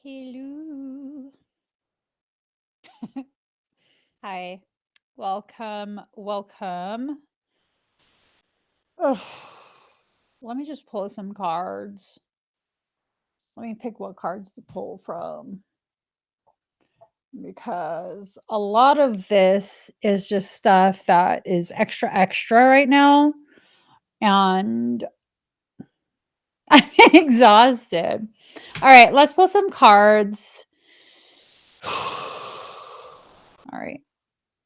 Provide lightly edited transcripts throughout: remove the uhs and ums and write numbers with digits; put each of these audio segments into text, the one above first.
Hello. Hi. Welcome. Welcome. Ugh. Let me just pull some cards. Let me pick what cards to pull from because a lot of this is just stuff that is extra, extra right now. And I'm exhausted. All right, let's pull some cards. All right,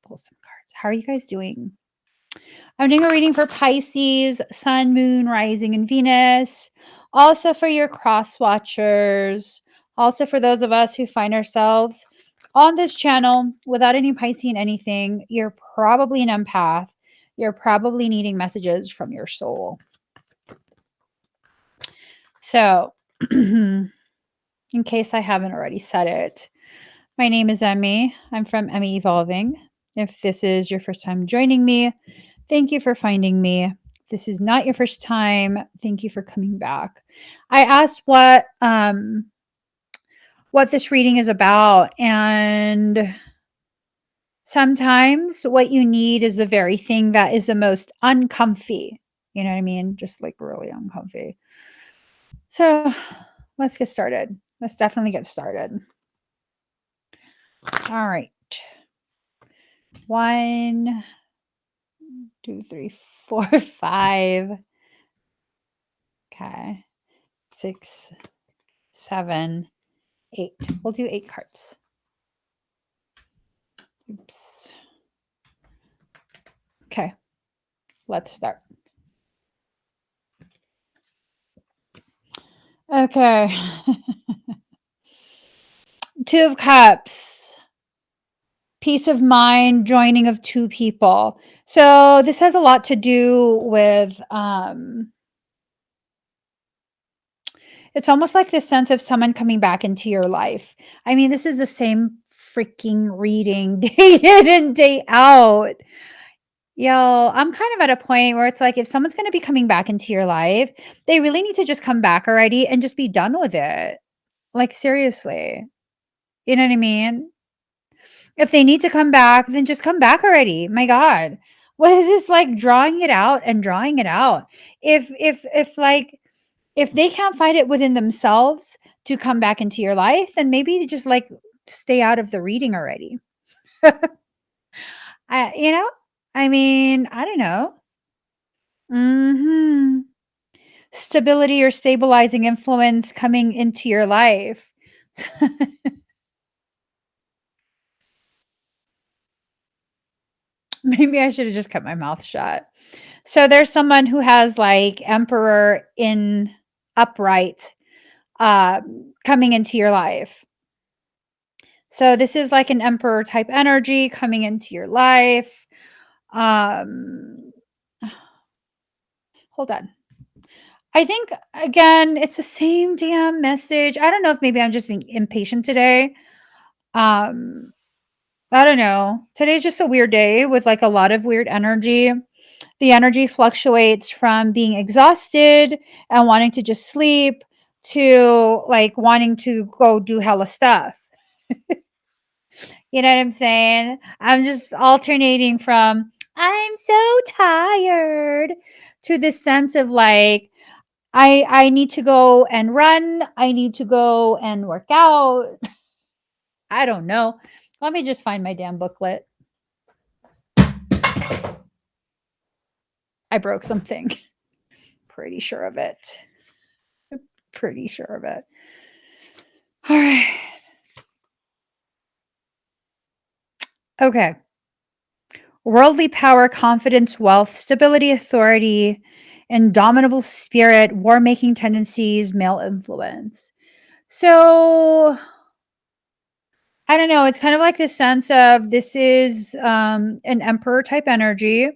pull some cards. How are you guys doing? I'm doing a reading for Pisces, Sun, Moon, Rising, and Venus. Also for your cross watchers. Also for those of us who find ourselves on this channel without any Piscean anything. You're probably an empath. You're probably needing messages from your soul. So, in case I haven't already said it, my name is Emmy. I'm from Emmy Evolving. If this is your first time joining me, thank you for finding me. If this is not your first time, thank you for coming back. I asked what this reading is about, and sometimes what you need is the very thing that is the most uncomfy. You know what I mean? Just like really uncomfy. So let's get started. Let's definitely get started. All right. 1, 2, 3, 4, 5. Okay. 6, 7, 8. We'll do 8 cards. Oops. Okay. Let's start. Okay. 2 of Cups. Peace of mind, joining of 2 people. So this has a lot to do with it's almost like this sense of someone coming back into your life. I mean, this is the same freaking reading day in and day out. Yo, I'm kind of at a point where it's like if someone's going to be coming back into your life, they really need to just come back already and just be done with it. Like, seriously. You know what I mean? If they need to come back, then just come back already. My God. What is this like drawing it out and drawing it out? If they can't find it within themselves to come back into your life, then maybe just like stay out of the reading already. You know? I mean, I don't know. Stability or stabilizing influence coming into your life. Maybe I should have just kept my mouth shut. So there's someone who has like Emperor in upright coming into your life. So this is like an Emperor type energy coming into your life. Hold on. I think, again, it's the same damn message. I don't know if maybe I'm just being impatient today. I don't know. Today's just a weird day with like a lot of weird energy. The energy fluctuates from being exhausted and wanting to just sleep to like wanting to go do hella stuff. You know what I'm saying? I'm just alternating from I'm so tired to this sense of like I need to go and run. I need to go and work out. I don't know. Let me just find my damn booklet. I broke something. Pretty sure of it. Pretty sure of it. All right. Okay. Worldly power, confidence, wealth, stability, authority, indomitable spirit, war-making tendencies, male influence. So I don't know. It's kind of like this sense of this is an emperor type energy.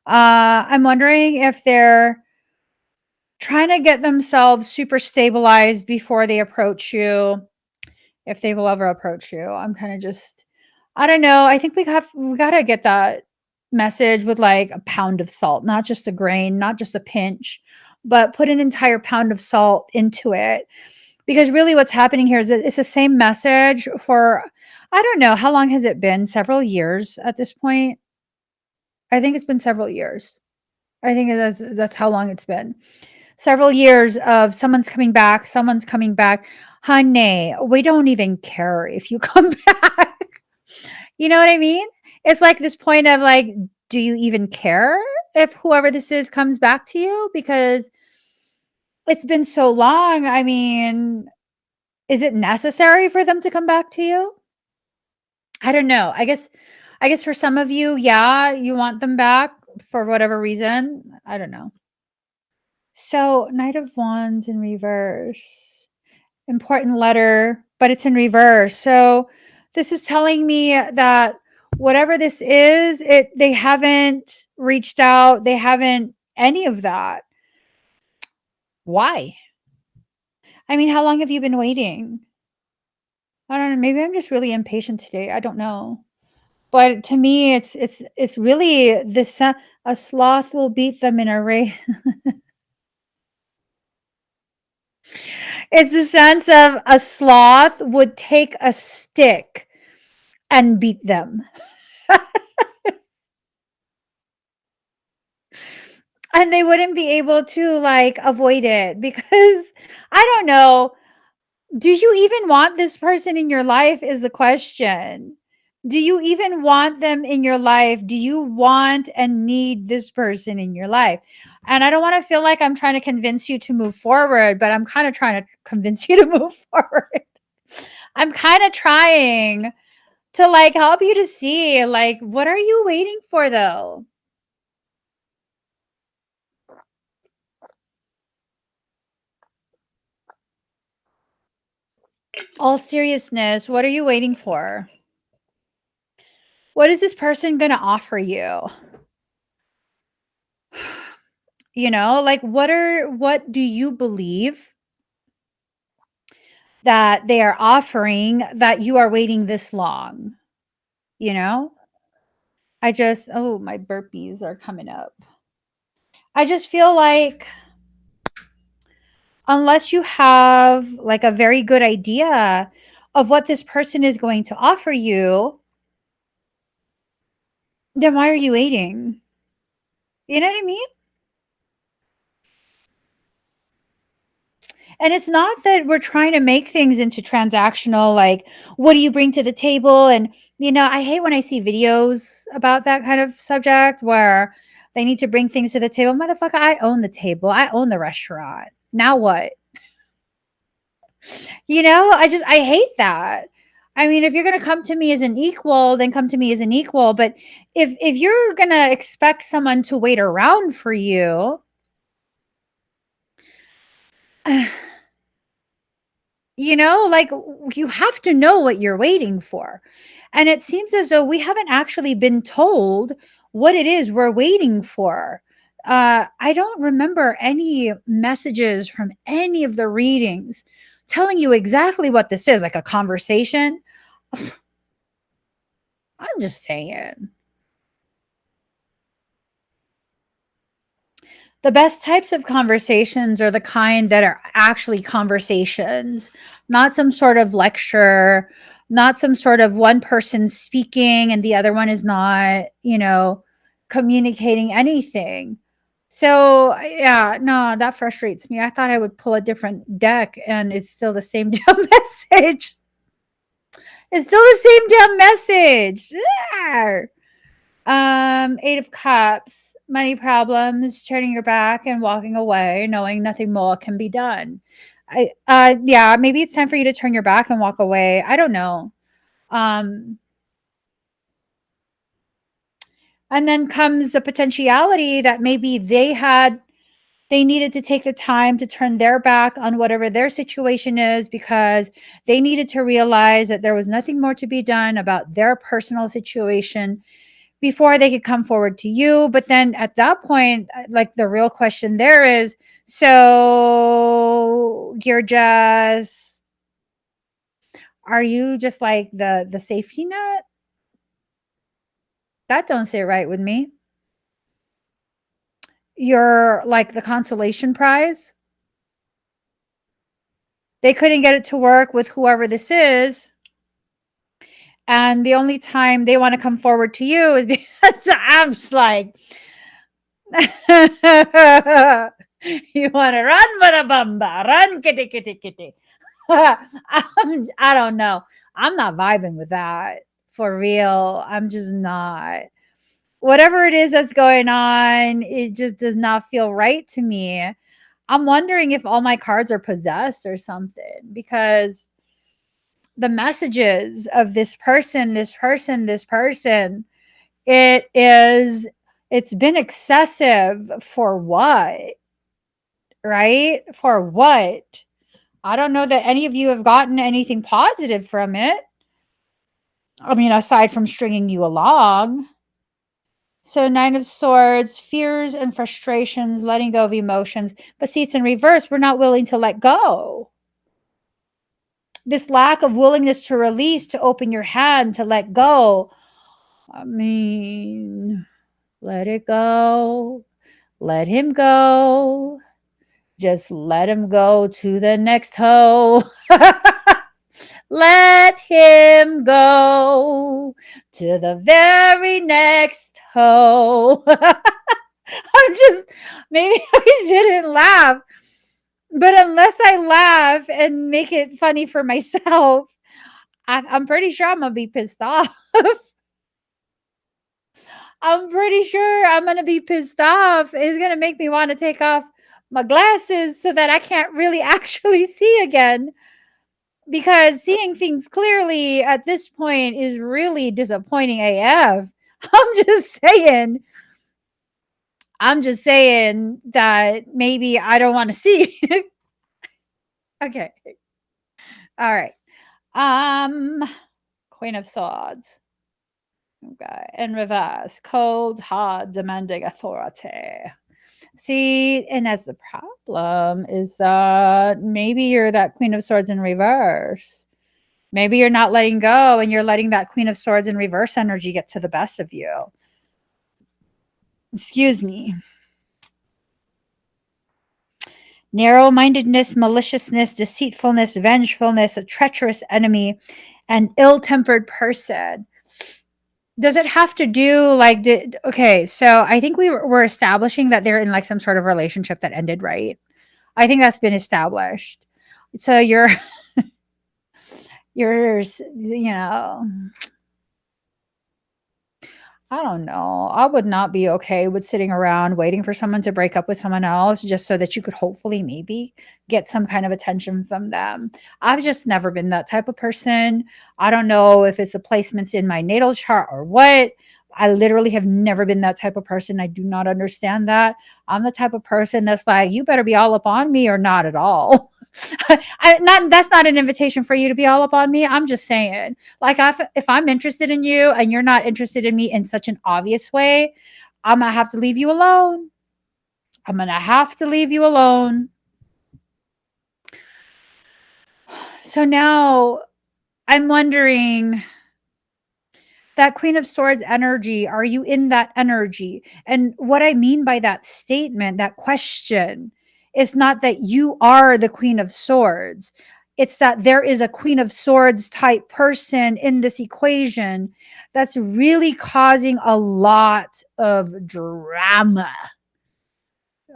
I'm wondering if they're trying to get themselves super stabilized before they approach you, if they will ever approach you. I'm kind of just, I don't know. I think we got to get that message with like a pound of salt, not just a grain, not just a pinch, but put an entire pound of salt into it. Because really what's happening here is that it's the same message for, I don't know, how long has it been? Several years at this point? I think it's been several years. I think that's how long it's been. Several years of someone's coming back, someone's coming back. Honey, we don't even care if you come back. You know what I mean? It's like this point of like, do you even care if whoever this is comes back to you? Because it's been so long. I mean, is it necessary for them to come back to you? I don't know. I guess for some of you, yeah, you want them back for whatever reason. I don't know. So, Knight of Wands in reverse. Important letter, but it's in reverse. So, this is telling me that whatever this is, they haven't reached out, they haven't any of that. Why? I mean, how long have you been waiting? I don't know, maybe I'm just really impatient today. I don't know. But to me, it's really this a sloth will beat them in a race. It's the sense of a sloth would take a stick and beat them. And they wouldn't be able to like avoid it because I don't know. Do you even want this person in your life is the question. Do you even want them in your life? Do you want and need this person in your life? And I don't want to feel like I'm trying to convince you to move forward, but I'm kind of trying to convince you to move forward. I'm kind of trying to like help you to see like what are you waiting for though? All seriousness, what are you waiting for? What is this person going to offer you? You know, like what do you believe that they are offering that you are waiting this long? You know? Oh, my burpees are coming up. I just feel like unless you have like a very good idea of what this person is going to offer you, then why are you waiting? You know what I mean? And it's not that we're trying to make things into transactional, like, what do you bring to the table? And, I hate when I see videos about that kind of subject where they need to bring things to the table. Motherfucker, I own the table. I own the restaurant. Now what? I hate that. I mean, if you're going to come to me as an equal, then come to me as an equal. But if you're going to expect someone to wait around for you, like you have to know what you're waiting for. And it seems as though we haven't actually been told what it is we're waiting for. I don't remember any messages from any of the readings telling you exactly what this is, like a conversation. I'm just saying. The best types of conversations are the kind that are actually conversations, not some sort of lecture, not some sort of one person speaking and the other one is not, communicating anything. So, yeah, no, that frustrates me. I thought I would pull a different deck and it's still the same damn message. It's still the same damn message. Yeah. Eight of Cups, money problems, turning your back and walking away, knowing nothing more can be done. Yeah, maybe it's time for you to turn your back and walk away. I don't know. Um, and then comes the potentiality that maybe they needed to take the time to turn their back on whatever their situation is because they needed to realize that there was nothing more to be done about their personal situation before they could come forward to you. But then at that point, like the real question there is, so are you just like the safety net? That don't sit right with me. You're like the consolation prize. They couldn't get it to work with whoever this is, and the only time they wanna come forward to you is because I'm just like, "You wanna run, bada run, kitty, kitty, kitty." I don't know. I'm not vibing with that, for real. I'm just not. Whatever it is that's going on, it just does not feel right to me. I'm wondering if all my cards are possessed or something, because the messages of this person, this person, this person, it is it's been excessive for what? Right? For what? I don't know that any of you have gotten anything positive from it. I mean, aside from stringing you along. So, Nine of Swords, fears and frustrations, letting go of emotions. But see, it's in reverse. We're not willing to let go. This lack of willingness to release, to open your hand, to let go. I mean, let it go. Let him go. Just let him go to the next hoe. Let him go to the very next hoe. I'm just, maybe I shouldn't laugh. But unless I laugh and make it funny for myself, I'm pretty sure I'm going to be pissed off. I'm pretty sure I'm going to be pissed off. It's going to make me want to take off my glasses so that I can't really actually see again. Because seeing things clearly at this point is really disappointing AF. I'm just saying. I'm just saying that maybe I don't want to see. Okay. All right. Um, Queen of Swords. Okay. In reverse. Cold, hard, demanding authority. See, and that's the problem is maybe you're that Queen of Swords in reverse. Maybe you're not letting go and you're letting that Queen of Swords in reverse energy get to the best of you. Excuse me. Narrow-mindedness, maliciousness, deceitfulness, vengefulness, a treacherous enemy, an ill-tempered person. Does it have to do like okay, so I think we're establishing that they're in like some sort of relationship that ended, right? I think that's been established. So you're I don't know. I would not be okay with sitting around waiting for someone to break up with someone else just so that you could hopefully maybe get some kind of attention from them. I've just never been that type of person. I don't know if it's the placements in my natal chart or what. I literally have never been that type of person. I do not understand that. I'm the type of person that's like, you better be all up on me or not at all. That's not an invitation for you to be all up on me. I'm just saying, like, if I'm interested in you and you're not interested in me in such an obvious way, I'm gonna have to leave you alone. I'm gonna have to leave you alone. So now I'm wondering, that Queen of Swords energy, are you in that energy? And what I mean by that statement, that question, is not that you are the Queen of Swords. It's that there is a Queen of Swords type person in this equation that's really causing a lot of drama.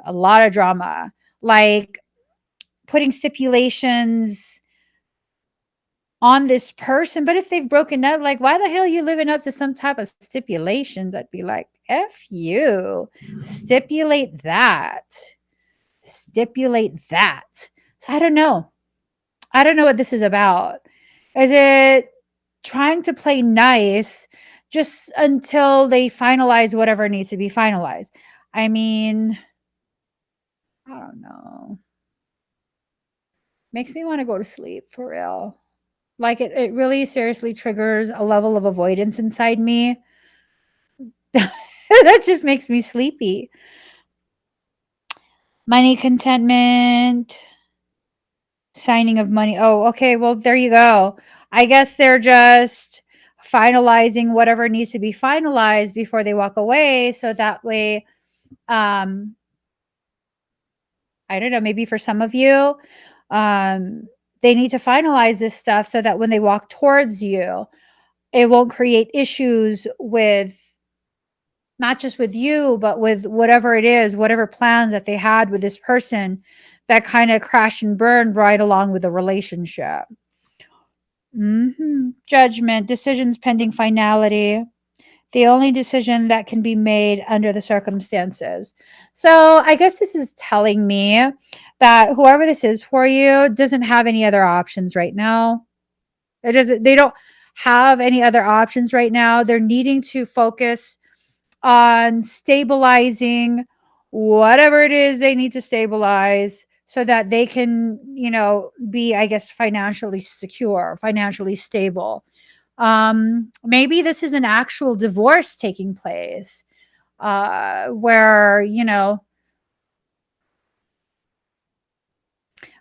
A lot of drama. Like putting stipulations on this person. But if they've broken up, like, why the hell are you living up to some type of stipulations? I'd be like, F you. Stipulate that. Stipulate that. So I don't know. I don't know what this is about. Is it trying to play nice just until they finalize whatever needs to be finalized? I mean, I don't know. Makes me want to go to sleep for real. Like it really seriously triggers a level of avoidance inside me. That just makes me sleepy. Money contentment, signing of money. Oh, okay. Well, there you go. I guess they're just finalizing whatever needs to be finalized before they walk away. So that way, I don't know, maybe for some of you, um, they need to finalize this stuff so that when they walk towards you, it won't create issues with not just with you, but with whatever it is, whatever plans that they had with this person that kind of crashed and burned right along with the relationship. Judgment, decisions pending finality, the only decision that can be made under the circumstances. So I guess this is telling me that whoever this is for you doesn't have any other options right now. They don't have any other options right now. They're needing to focus on stabilizing whatever it is they need to stabilize so that they can, be, I guess, financially secure, financially stable. Maybe this is an actual divorce taking place, where,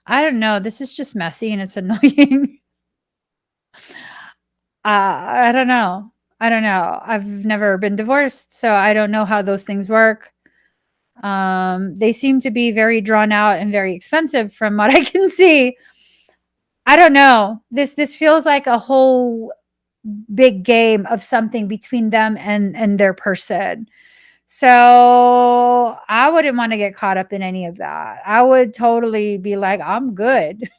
I don't know, this is just messy and it's annoying. I don't know. I don't know. I've never been divorced, so I don't know how those things work. They seem to be very drawn out and very expensive from what I can see. I don't know. This feels like a whole big game of something between them and their person. So I wouldn't want to get caught up in any of that. I would totally be like, I'm good.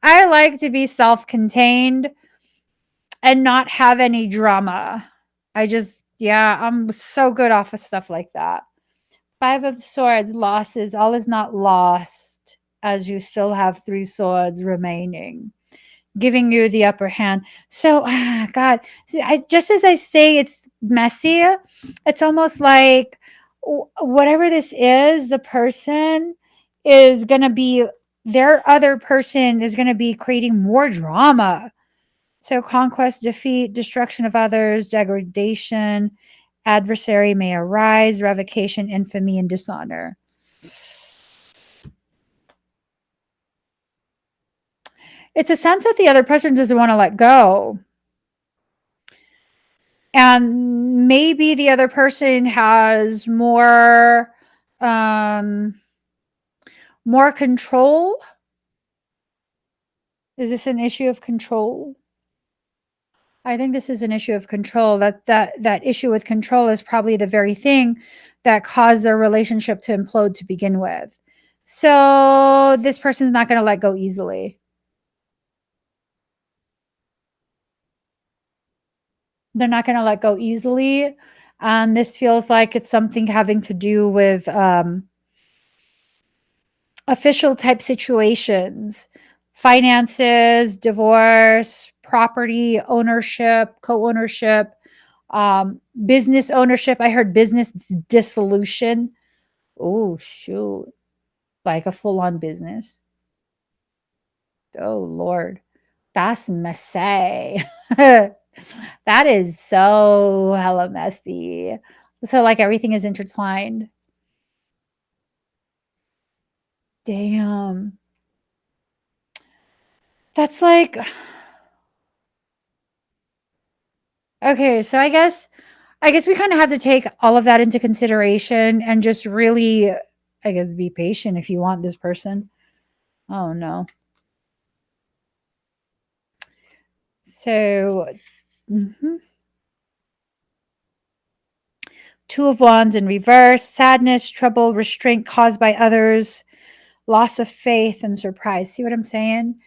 I like to be self-contained and not have any drama. Yeah, I'm so good off of stuff like that. Five of Swords, losses. All is not lost as you still have 3 swords remaining, giving you the upper hand. So, God, see, just as I say it's messy, it's almost like whatever this is, the person is going to be, their other person is going to be creating more drama. So, conquest, defeat, destruction of others, degradation, adversary may arise, revocation, infamy, and dishonor. It's a sense that the other person doesn't want to let go. And maybe the other person has more control. Is this an issue of control? I think this is an issue of control. That issue with control is probably the very thing that caused their relationship to implode to begin with. So this person's not going to let go easily. They're not going to let go easily. And this feels like it's something having to do with official type situations, finances, divorce, property ownership, co-ownership, business ownership. I heard business dissolution. Oh, shoot. Like a full-on business. Oh, Lord. That's messy. That is so hella messy. So, like, everything is intertwined. Damn. That's like okay, so I guess we kinda have to take all of that into consideration and just really, I guess, be patient if you want this person. Oh, no. So mhm. 2 of Wands in reverse, sadness, trouble, restraint caused by others, loss of faith, and surprise. See what I'm saying?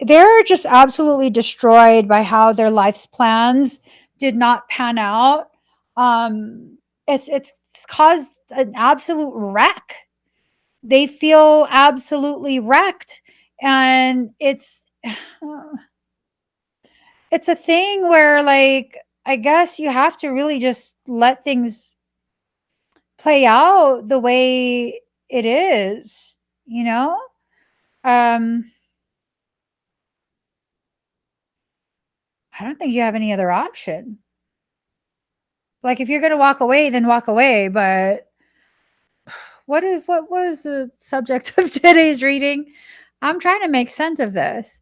They're just absolutely destroyed by how their life's plans did not pan out. It's caused an absolute wreck. They feel absolutely wrecked, and it's a thing where, like, I guess you have to really just let things play out the way it is, you know? Um, I don't think you have any other option. Like, if you're gonna walk away, then walk away, but what was the subject of today's reading? I'm trying to make sense of this.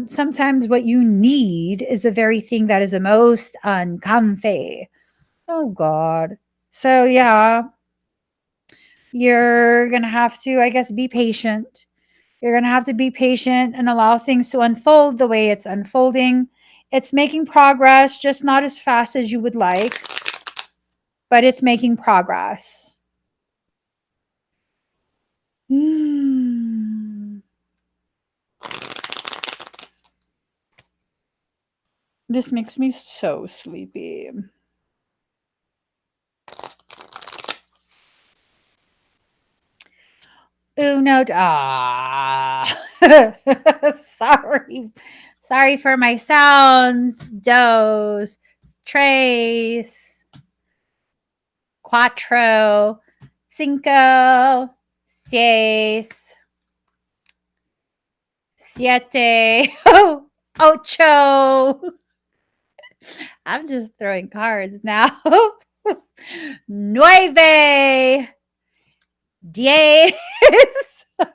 Sometimes what you need is the very thing that is the most uncomfy. Oh God. So You're going to have to, I guess, be patient. You're going to have to be patient and allow things to unfold the way it's unfolding. It's making progress, just not as fast as you would like, but it's making progress. This makes me so sleepy. Uno. Sorry. Sorry for my sounds. Dos. Tres. Cuatro. Cinco. Seis. Siete. Ocho. I'm just throwing cards now. Nueve. Diez.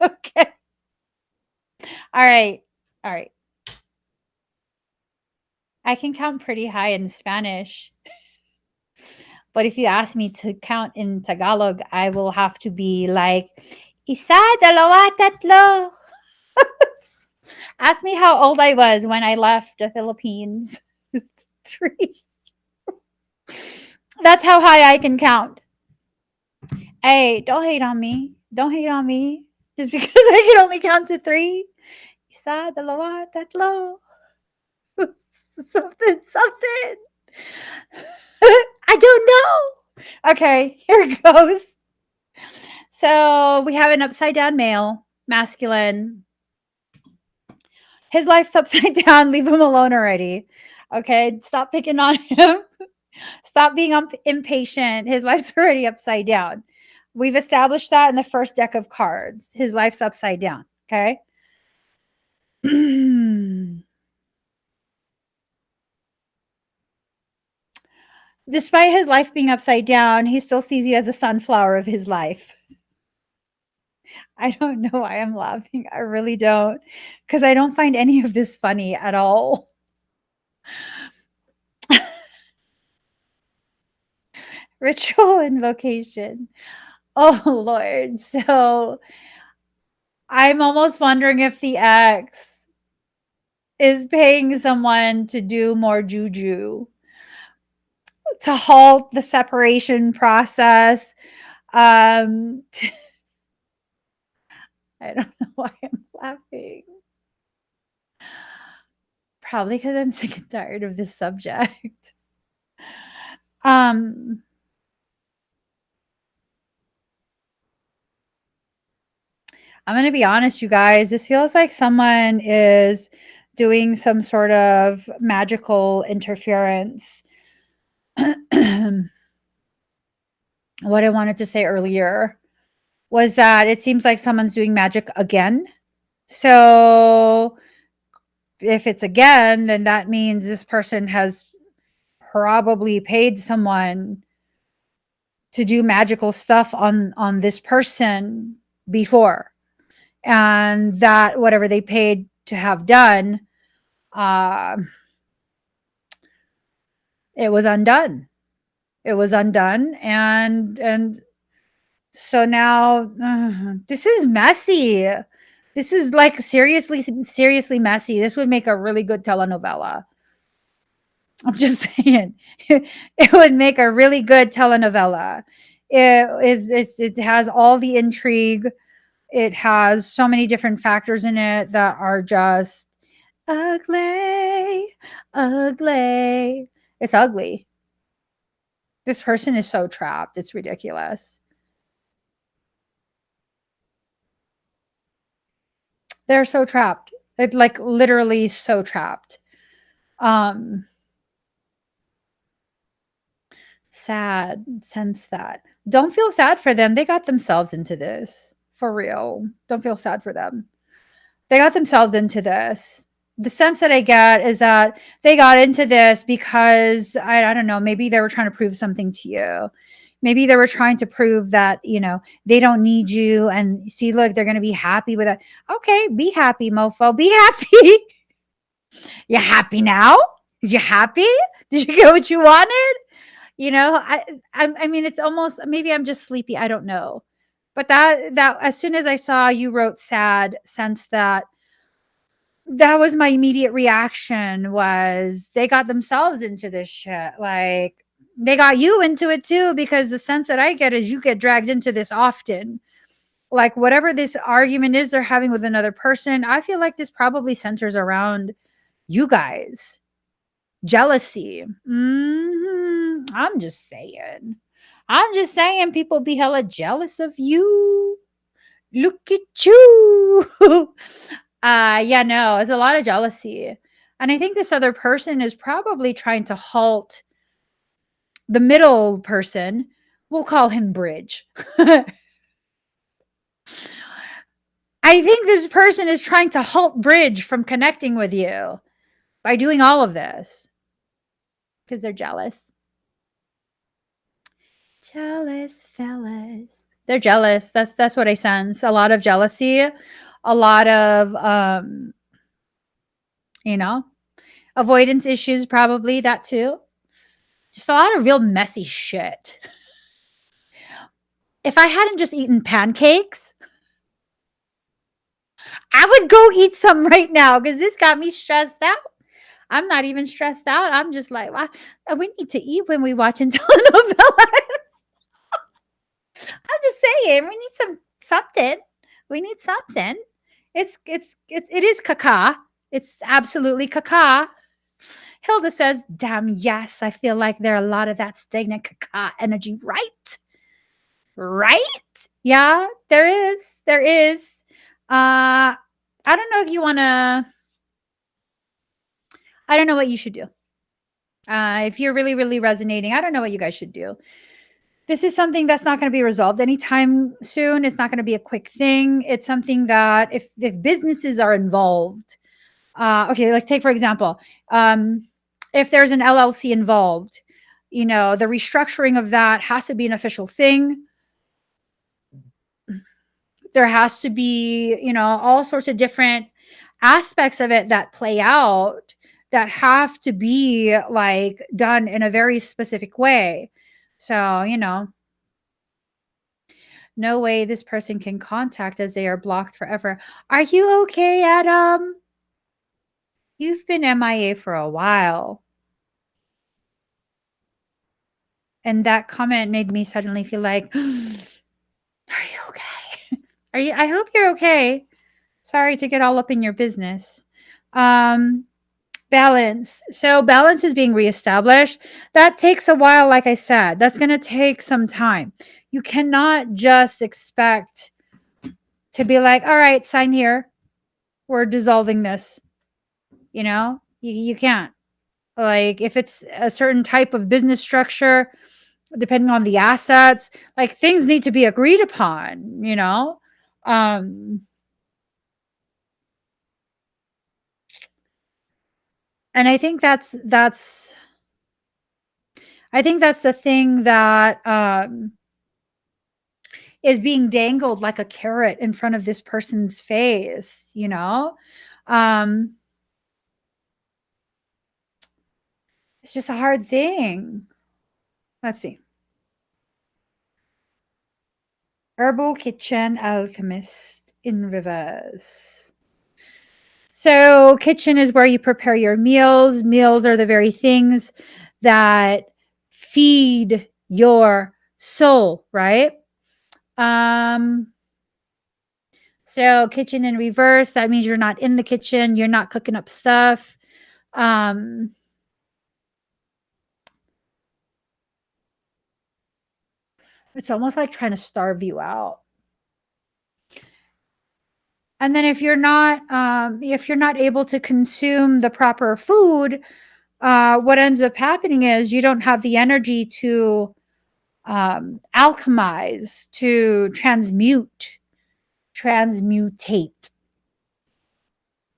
Okay. All right. All right. I can count pretty high in Spanish. But if you ask me to count in Tagalog, I will have to be like, isa, dalawa, tatlo. Ask me how old I was when I left the Philippines. 3. That's how high I can count. Hey, don't hate on me. Don't hate on me. Just because I can only count to 3. Isa, dalawa, tatlo. Something. I don't know. Okay, here it goes. So we have an upside down male, masculine. His life's upside down. Leave him alone already. Okay, stop picking on him. Stop being impatient. His life's already upside down. We've established that in the first deck of cards. His life's upside down. Okay. Despite his life being upside down, he still sees you as a sunflower of his life. I don't know why I'm laughing. I really don't. Because I don't find any of this funny at all. Ritual invocation. Oh, Lord. So I'm almost wondering if the ex is paying someone to do more juju to halt the separation process. I don't know why I'm laughing. Probably because I'm sick and tired of this subject. I'm going to be honest, you guys. This feels like someone is doing some sort of magical interference. What I wanted to say earlier was that it seems like someone's doing magic again. So if it's again, then that means this person has probably paid someone to do magical stuff on this person before, and that whatever they paid to have done, it was undone. It was undone, and so now this is messy. This is like seriously messy. This would make a really good telenovela. I'm just saying, it would make a really good telenovela. It has all the intrigue. It has so many different factors in it that are just ugly. It's ugly. This person is so trapped. It's ridiculous. They're so trapped. It's like literally so trapped. Sad. Sense that. Don't feel sad for them. They got themselves into this. For real. Don't feel sad for them. They got themselves into this. The sense that I get is that they got into this because I don't know, maybe they were trying to prove something to you. Maybe they were trying to prove that, they don't need you, and see, look, they're going to be happy with it. Okay, be happy, mofo. Be happy. You happy now? You happy? Did you get what you wanted? I mean, it's almost, maybe I'm just sleepy. I don't know. But that as soon as I saw you wrote sad, sense that was my immediate reaction was they got themselves into this shit. Like they got you into it too, because the sense that I get is you get dragged into this often. Like whatever this argument is they're having with another person, I feel like this probably centers around you guys. Jealousy. I'm just saying. I'm just saying people be hella jealous of you. Look at you. Yeah, no, it's a lot of jealousy. And I think this other person is probably trying to halt the middle person. We'll call him Bridge. I think this person is trying to halt Bridge from connecting with you by doing all of this because they're jealous. Jealous fellas. They're jealous. That's what I sense. A lot of jealousy, a lot of you know, avoidance issues, probably that too. Just a lot of real messy shit. If I hadn't just eaten pancakes, I would go eat some right now because this got me stressed out. I'm not even stressed out. I'm just like, wow, we need to eat when we watching telenovelas. I'm just saying, we need something. We need something. It is caca. It's absolutely caca. Hilda says, "Damn, yes, I feel like there are a lot of that stagnant caca energy, right? Right? Yeah, there is. There is. I don't know if you want to. I don't know what you should do. If you're really, really resonating, I don't know what you guys should do. This is something that's not going to be resolved anytime soon. It's not going to be a quick thing. It's something that if businesses are involved, okay, like take for example, if there's an LLC involved, you know, the restructuring of that has to be an official thing. There has to be, you know, all sorts of different aspects of it that play out that have to be like done in a very specific way. So, you know, no way this person can contact as they are blocked forever. Are you okay, Adam? You've been MIA for a while. And that comment made me suddenly feel like, are you okay? Are you? I hope you're okay. Sorry to get all up in your business. Balance. So balance is being reestablished. That takes a while, like I said. That's going to take some time. You cannot just expect to be like, all right, sign here. We're dissolving this. You know, you can't. Like if it's a certain type of business structure, depending on the assets, like things need to be agreed upon, you know? And I think that's the thing that is being dangled like a carrot in front of this person's face, you know? It's just a hard thing. Let's see. Herbal kitchen alchemist in reverse. So, kitchen is where you prepare your meals. Meals are the very things that feed your soul, right? So kitchen in reverse, that means you're not in the kitchen, you're not cooking up stuff. It's almost like trying to starve you out. And then if you're not able to consume the proper food, what ends up happening is you don't have the energy to alchemize, to transmutate.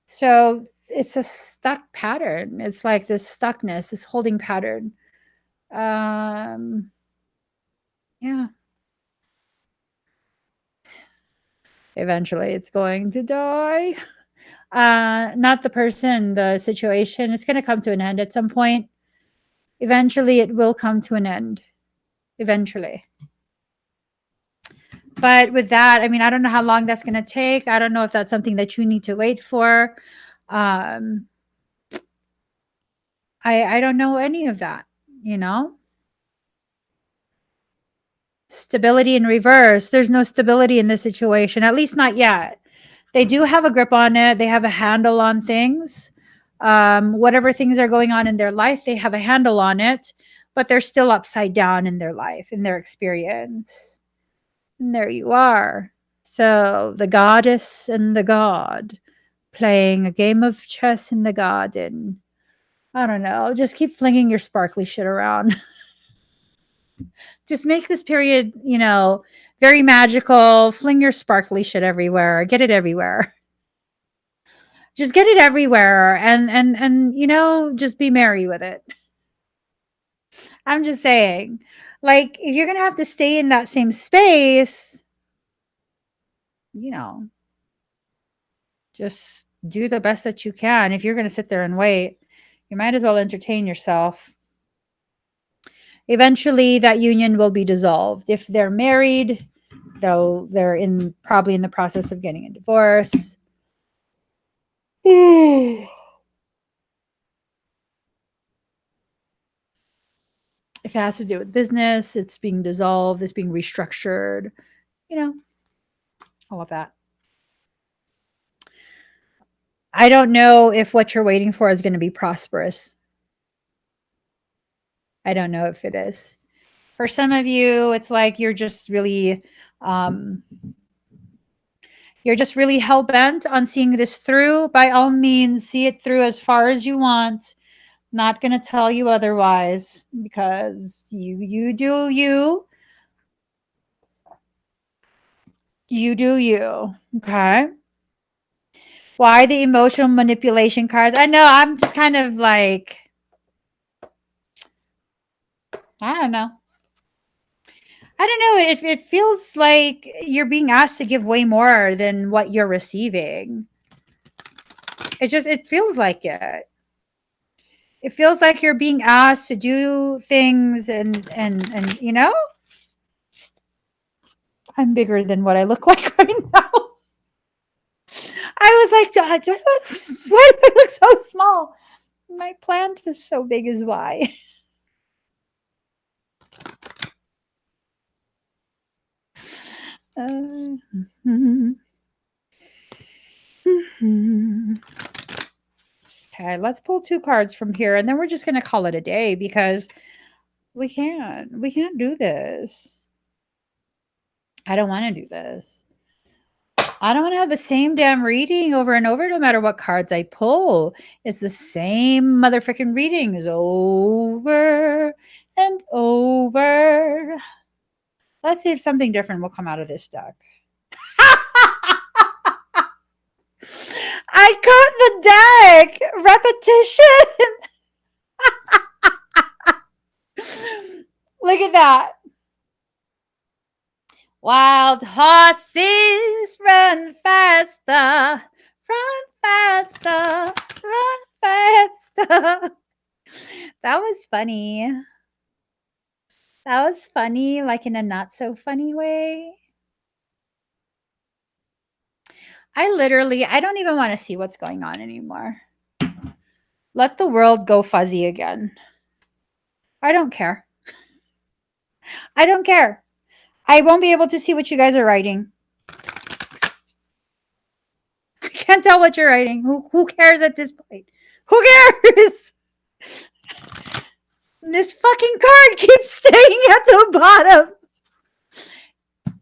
So it's a stuck pattern. It's like this stuckness, this holding pattern. Yeah. Eventually it's going to die. Not the person, the situation. It's going to come to an end at some point. Eventually it will come to an end. Eventually. But with that, I mean, I don't know how long that's going to take. I don't know if that's something that you need to wait for. Um, I don't know any of that, you know? Stability in reverse. There's no stability in this situation, at least not yet. They do have a grip on it. They have a handle on things. Whatever things are going on in their life, they have a handle on it, but they're still upside down in their life, in their experience. And there you are. So the goddess and the god playing a game of chess in the garden. I don't know. Just keep flinging your sparkly shit around. Just make this period, very magical. Fling your sparkly shit everywhere. Get it everywhere. Just get it everywhere and just be merry with it. I'm just saying. Like if you're going to have to stay in that same space, you know, just do the best that you can. If you're going to sit there and wait, you might as well entertain yourself. Eventually that union will be dissolved. If they're married, though they're probably in the process of getting a divorce. If it has to do with business, it's being dissolved, it's being restructured, all of that. I don't know if what you're waiting for is going to be prosperous. I don't know if it is. For some of you, it's like you're just really hell bent on seeing this through. By all means, see it through as far as you want. Not going to tell you otherwise because you do you. You do you. Okay. Why the emotional manipulation cards? I know I'm just kind of like, I don't know. It feels like you're being asked to give way more than what you're receiving. It feels like it. It feels like you're being asked to do things and I'm bigger than what I look like right now. I was like, why do I look so small? My plant is so big as why. Okay, let's pull 2 cards from here, and then we're just going to call it a day because we can't do this. I don't want to do this. I don't want to have the same damn reading over and over no matter what cards I pull. It's the same motherfucking readings over and over. Let's see if something different will come out of this deck. I caught the deck! Repetition! Look at that. Wild horses run faster, run faster, run faster. That was funny. That was funny, like in a not so funny way. I don't even want to see what's going on anymore. Let the world go fuzzy again. I don't care. I don't care. I won't be able to see what you guys are writing. I can't tell what you're writing. Who cares at this point? Who cares? This fucking card keeps staying at the bottom.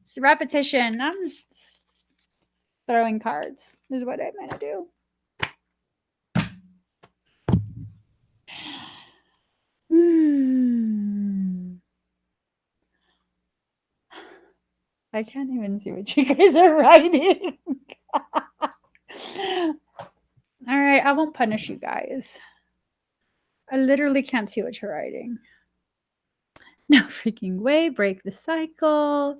It's repetition. I'm just throwing cards is what I'm gonna do. I can't even see what you guys are writing. All right, I won't punish you guys. I literally can't see what you're writing. No freaking way. Break the cycle.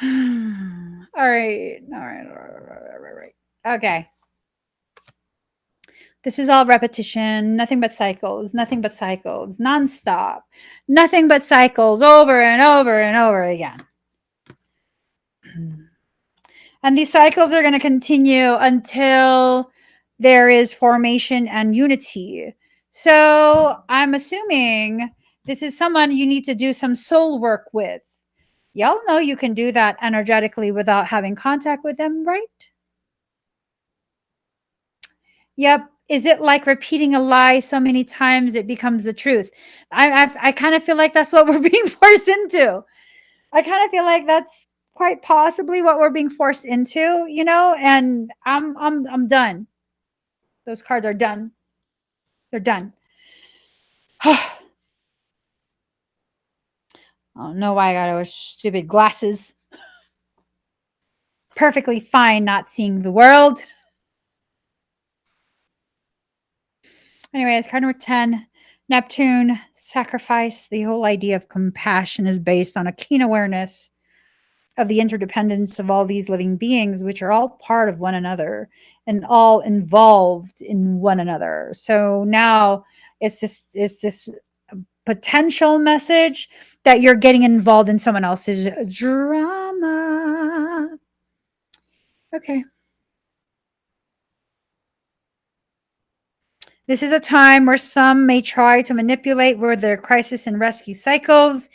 All right. Okay. This is all repetition, nothing but cycles, nonstop, nothing but cycles over and over and over again. And these cycles are going to continue until there is formation and unity. So I'm assuming this is someone you need to do some soul work with. Y'all know you can do that energetically without having contact with them, right? Yep. Is it like repeating a lie so many times it becomes the truth? I kind of feel like that's what we're being forced into. I kind of feel like that's quite possibly what we're being forced into, you know, and I'm done. Those cards are done. They're done. I don't know why I got those stupid glasses. Perfectly fine not seeing the world. Anyways, card number 10, Neptune, sacrifice. The whole idea of compassion is based on a keen awareness of the interdependence of all these living beings, which are all part of one another and all involved in one another. So now it's this potential message that you're getting involved in someone else's drama. Okay. This is a time where some may try to manipulate with their crisis and rescue cycles,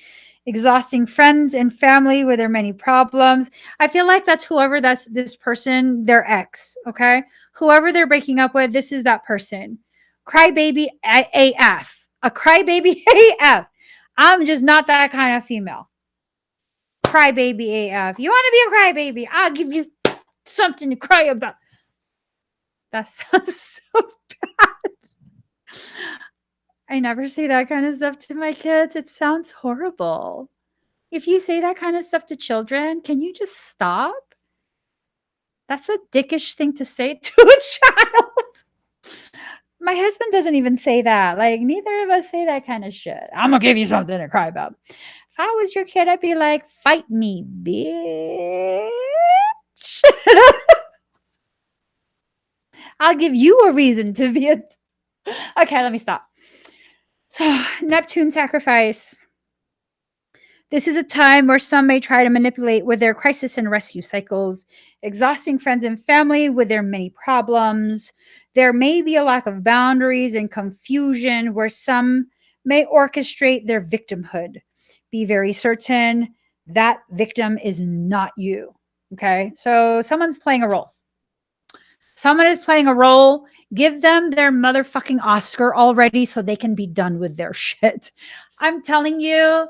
exhausting friends and family with their many problems. I feel like that's whoever that's this person, their ex, okay? Whoever they're breaking up with, this is that person. Crybaby AF. A crybaby AF. I'm just not that kind of female. Crybaby AF. You want to be a crybaby? I'll give you something to cry about. That sounds so bad. I never say that kind of stuff to my kids. It sounds horrible. If you say that kind of stuff to children, can you just stop? That's a dickish thing to say to a child. My husband doesn't even say that. Like, neither of us say that kind of shit. I'm gonna give you something to cry about. If I was your kid, I'd be like, fight me, bitch. I'll give you a reason to be a. Okay, let me stop. So, Neptune sacrifice. This is a time where some may try to manipulate with their crisis and rescue cycles, exhausting friends and family with their many problems. There may be a lack of boundaries and confusion where some may orchestrate their victimhood. Be very certain that victim is not you. Okay. So someone's playing a role. Someone is playing a role. Give them their motherfucking Oscar already so they can be done with their shit. I'm telling you,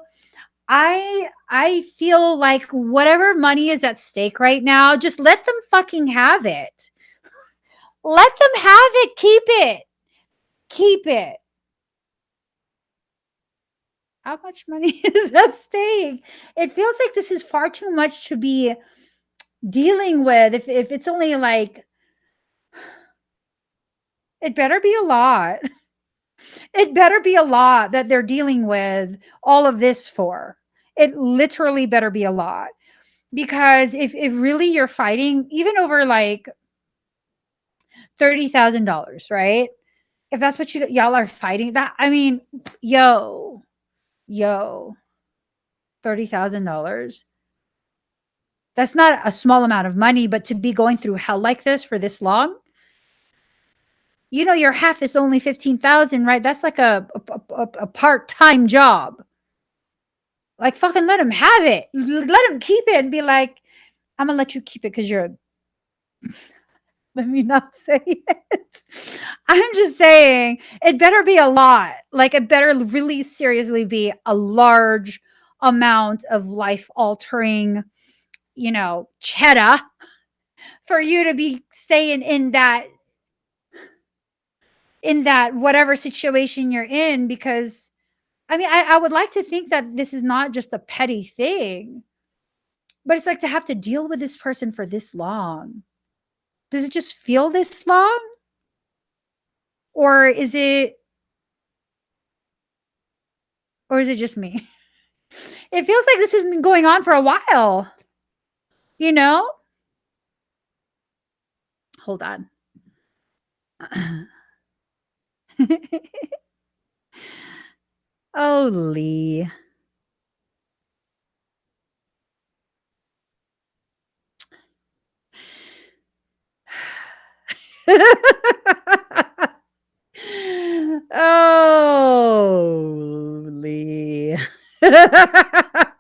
I feel like whatever money is at stake right now, just let them fucking have it. Let them have it. Keep it. Keep it. How much money is at stake? It feels like this is far too much to be dealing with. If it's only like, it better be a lot. It better be a lot that they're dealing with all of this for. It literally better be a lot. Because if really you're fighting, even over like $30,000, right? If that's what y'all are fighting, that I mean, yo, $30,000. That's not a small amount of money, but to be going through hell like this for this long, you know, your half is only 15,000, right? That's like a part-time job. Like fucking let him have it. Let him keep it and be like, I'm gonna let you keep it because you're a let me not say it. I'm just saying it better be a lot. Like it better really seriously be a large amount of life altering, you know, cheddar for you to be staying in that whatever situation you're in because I mean I would like to think that this is not just a petty thing, but it's like to have to deal with this person for this long. Does it just feel this long? Or is it or is it just me? It feels like this has been going on for a while, you know? Hold on. Oh, Lee. Oh, Lee. I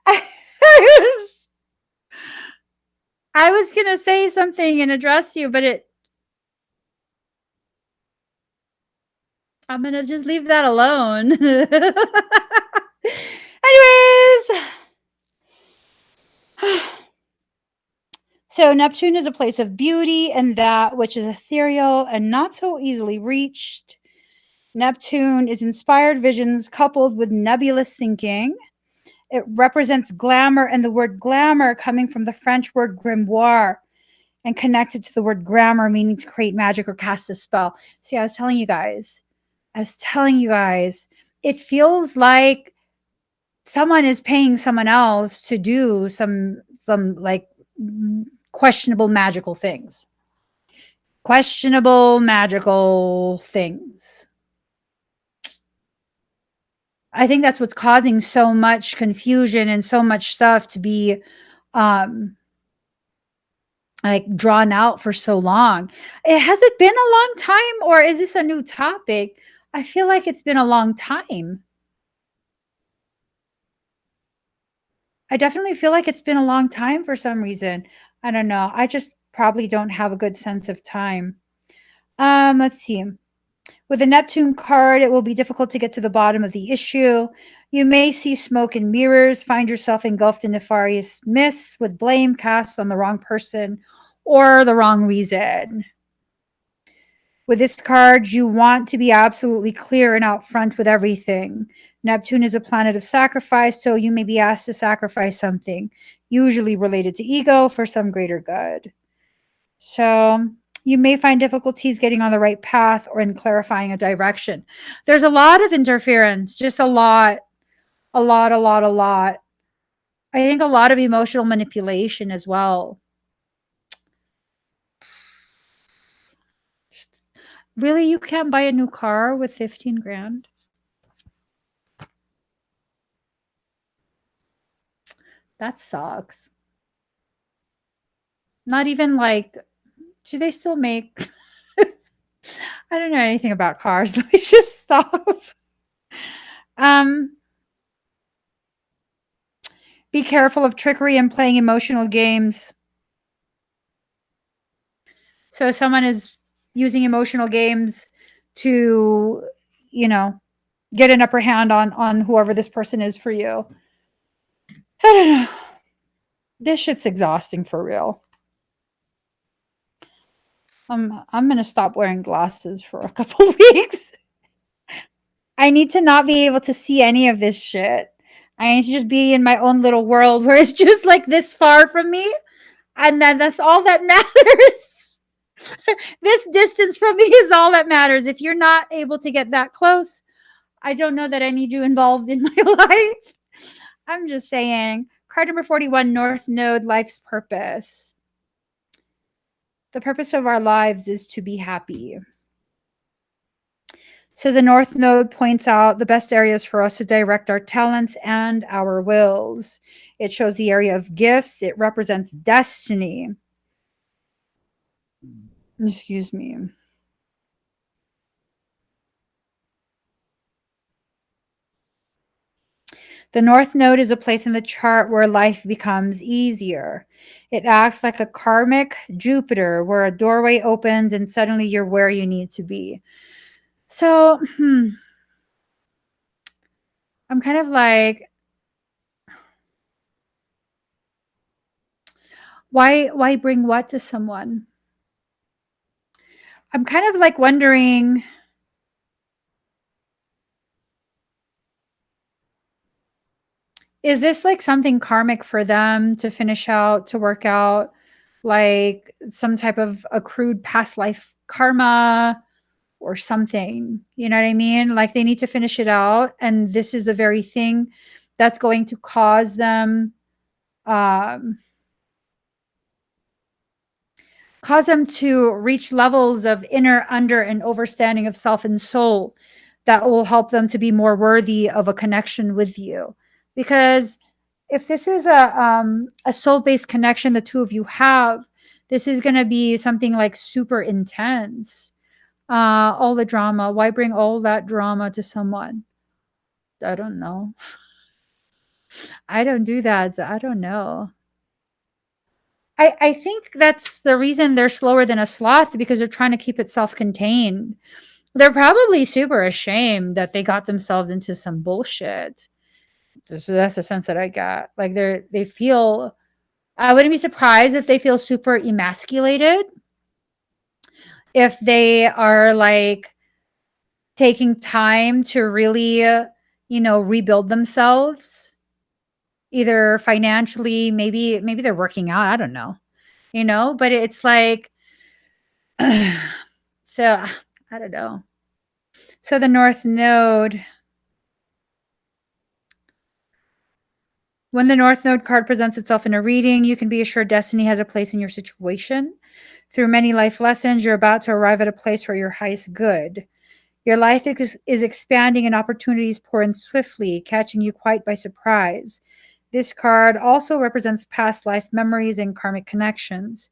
was I was gonna say something and address you, but I'm gonna just leave that alone. Anyways, so Neptune is a place of beauty and that which is ethereal and not so easily reached. Neptune is inspired visions coupled with nebulous thinking. It represents glamour, and the word glamour coming from the French word grimoire and connected to the word grammar, meaning to create magic or cast a spell. See, I was telling you guys, it feels like someone is paying someone else to do some like questionable magical things. Questionable magical things. I think that's what's causing so much confusion and so much stuff to be um like drawn out for so long. Has it been a long time or is this a new topic? I feel like it's been a long time. I definitely feel like it's been a long time for some reason. I don't know. I just probably don't have a good sense of time. Let's see. With a Neptune card, it will be difficult to get to the bottom of the issue. You may see smoke and mirrors, find yourself engulfed in nefarious mists with blame cast on the wrong person or the wrong reason. With this card, you want to be absolutely clear and out front with everything. Neptune is a planet of sacrifice, so you may be asked to sacrifice something, usually related to ego, for some greater good. So you may find difficulties getting on the right path or in clarifying a direction. There's a lot of interference, just a lot, a lot, a lot, a lot. I think a lot of emotional manipulation as well. Really, you can't buy a new car with 15 grand? That sucks. Not even like, do they still make? I don't know anything about cars. Let me just stop. Um, be careful of trickery and playing emotional games. So someone is using emotional games to, you know, get an upper hand on whoever this person is for you. I don't know. This shit's exhausting for real. I'm gonna stop wearing glasses for a couple weeks. I need to not be able to see any of this shit. I need to just be in my own little world where it's just like this far from me, and then that's all that matters. This distance from me is all that matters. If you're not able to get that close, I don't know that I need you involved in my life. I'm just saying. Card number 41, North Node, life's purpose. The purpose of our lives is to be happy. So the North Node points out the best areas for us to direct our talents and our wills. It shows the area of gifts. It represents destiny. Excuse me. The North Node is a place in the chart where life becomes easier. It acts like a karmic Jupiter where a doorway opens and suddenly you're where you need to be. So, I'm kind of like, why bring what to someone? I'm kind of like wondering, is this like something karmic for them to finish out, to work out, like some type of accrued past life karma or something? You know what I mean? Like they need to finish it out. And this is the very thing that's going to cause them um, to reach levels of inner, under, and overstanding of self and soul that will help them to be more worthy of a connection with you. Because if this is a soul-based connection the two of you have, This is going to be something like super intense. All the drama. Why bring all that drama to someone? I don't know. I don't do that. So I don't know. I think that's the reason they're slower than a sloth because they're trying to keep it self contained. They're probably super ashamed that they got themselves into some bullshit. So that's the sense that I got. Like they feel, I wouldn't be surprised if they feel super emasculated, if they are like taking time to really, rebuild themselves, either financially, maybe they're working out, I don't know, but it's like, so I don't know. So the North Node, when the North Node card presents itself in a reading, you can be assured destiny has a place in your situation. Through many life lessons, you're about to arrive at a place for your highest good. Your life is expanding and opportunities pour in swiftly, catching you quite by surprise. This card also represents past life memories and karmic connections.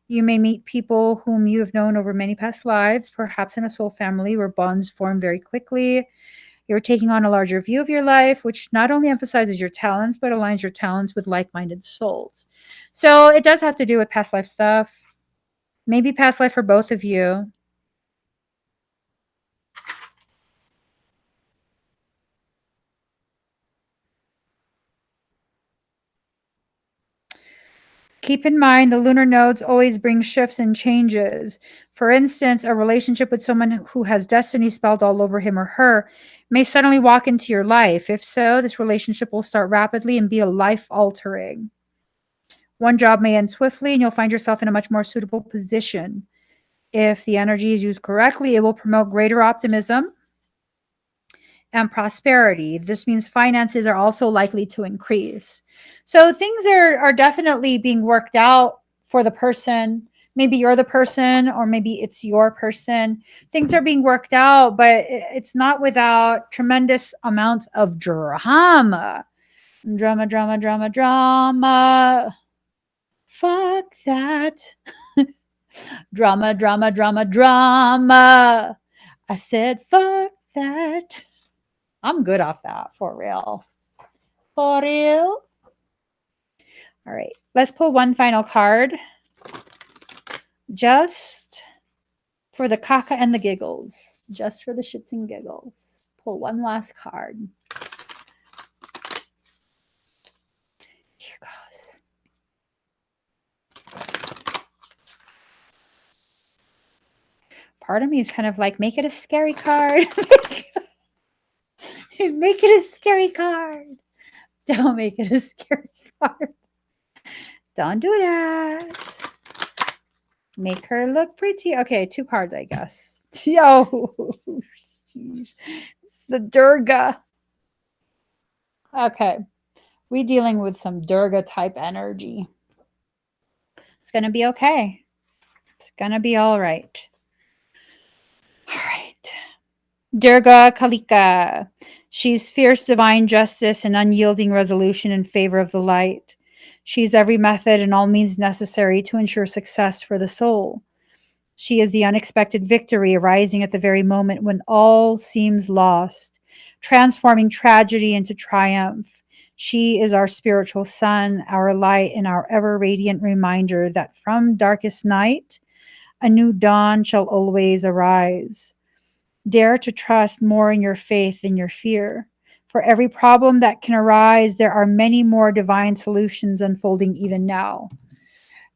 You may meet people whom you have known over many past lives, perhaps in a soul family where bonds form very quickly. You're taking on a larger view of your life, which not only emphasizes your talents, but aligns your talents with like minded souls. So it does have to do with past life stuff. Maybe past life for both of you. Keep in mind, the lunar nodes always bring shifts and changes. For instance, a relationship with someone who has destiny spelled all over him or her may suddenly walk into your life. If so, this relationship will start rapidly and be a life altering. One job may end swiftly, and you'll find yourself in a much more suitable position. If the energy is used correctly, it will promote greater optimism and prosperity. This means finances are also likely to increase. So things are definitely being worked out for the person. Maybe you're the person, or maybe it's your person. Things are being worked out, but it's not without tremendous amounts of drama. Drama, drama, drama, drama. Fuck that. Drama, drama, drama, drama. I said, fuck that. I'm good off that, for real. For real. All right, let's pull one final card. Just for the caca and the giggles. Just for the shits and giggles. Pull one last card. Here goes. Part of me is kind of like, make it a scary card. Make it a scary card. Don't make it a scary card. Don't do that. Make her look pretty. Okay, 2 cards, I guess. Yo, jeez. It's the Durga. Okay, we dealing with some Durga type energy. It's gonna be okay. It's gonna be all right. All right. Durga Kalika. She's fierce divine justice and unyielding resolution in favor of the light. She's every method and all means necessary to ensure success for the soul. She is the unexpected victory arising at the very moment when all seems lost, transforming tragedy into triumph. She is our spiritual sun, our light, and our ever radiant reminder that from darkest night, a new dawn shall always arise. Dare to trust more in your faith than your fear. For every problem that can arise, there are many more divine solutions unfolding even now.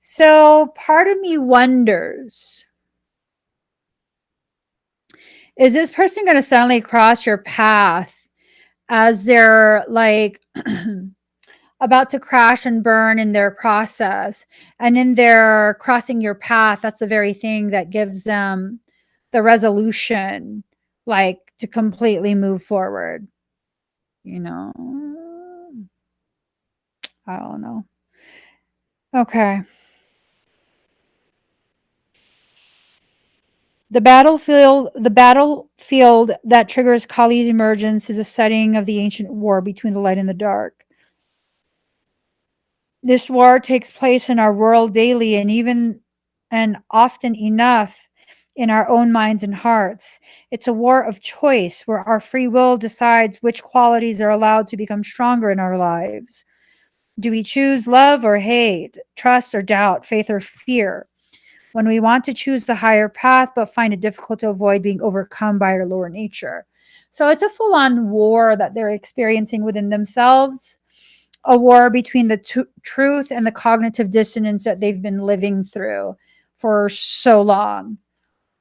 So part of me wonders, is this person going to suddenly cross your path as they're like about to crash and burn in their process? And in their crossing your path, that's the very thing that gives them the resolution, like to completely move forward. I don't know. Okay. The battlefield that triggers Kali's emergence is a setting of the ancient war between the light and the dark. This war takes place in our world daily and even and often enough in our own minds and hearts. It's a war of choice where our free will decides which qualities are allowed to become stronger in our lives. Do we choose love or hate, trust or doubt, faith or fear? When we want to choose the higher path but find it difficult to avoid being overcome by our lower nature. So it's a full on war that they're experiencing within themselves, a war between the truth and the cognitive dissonance that they've been living through for so long.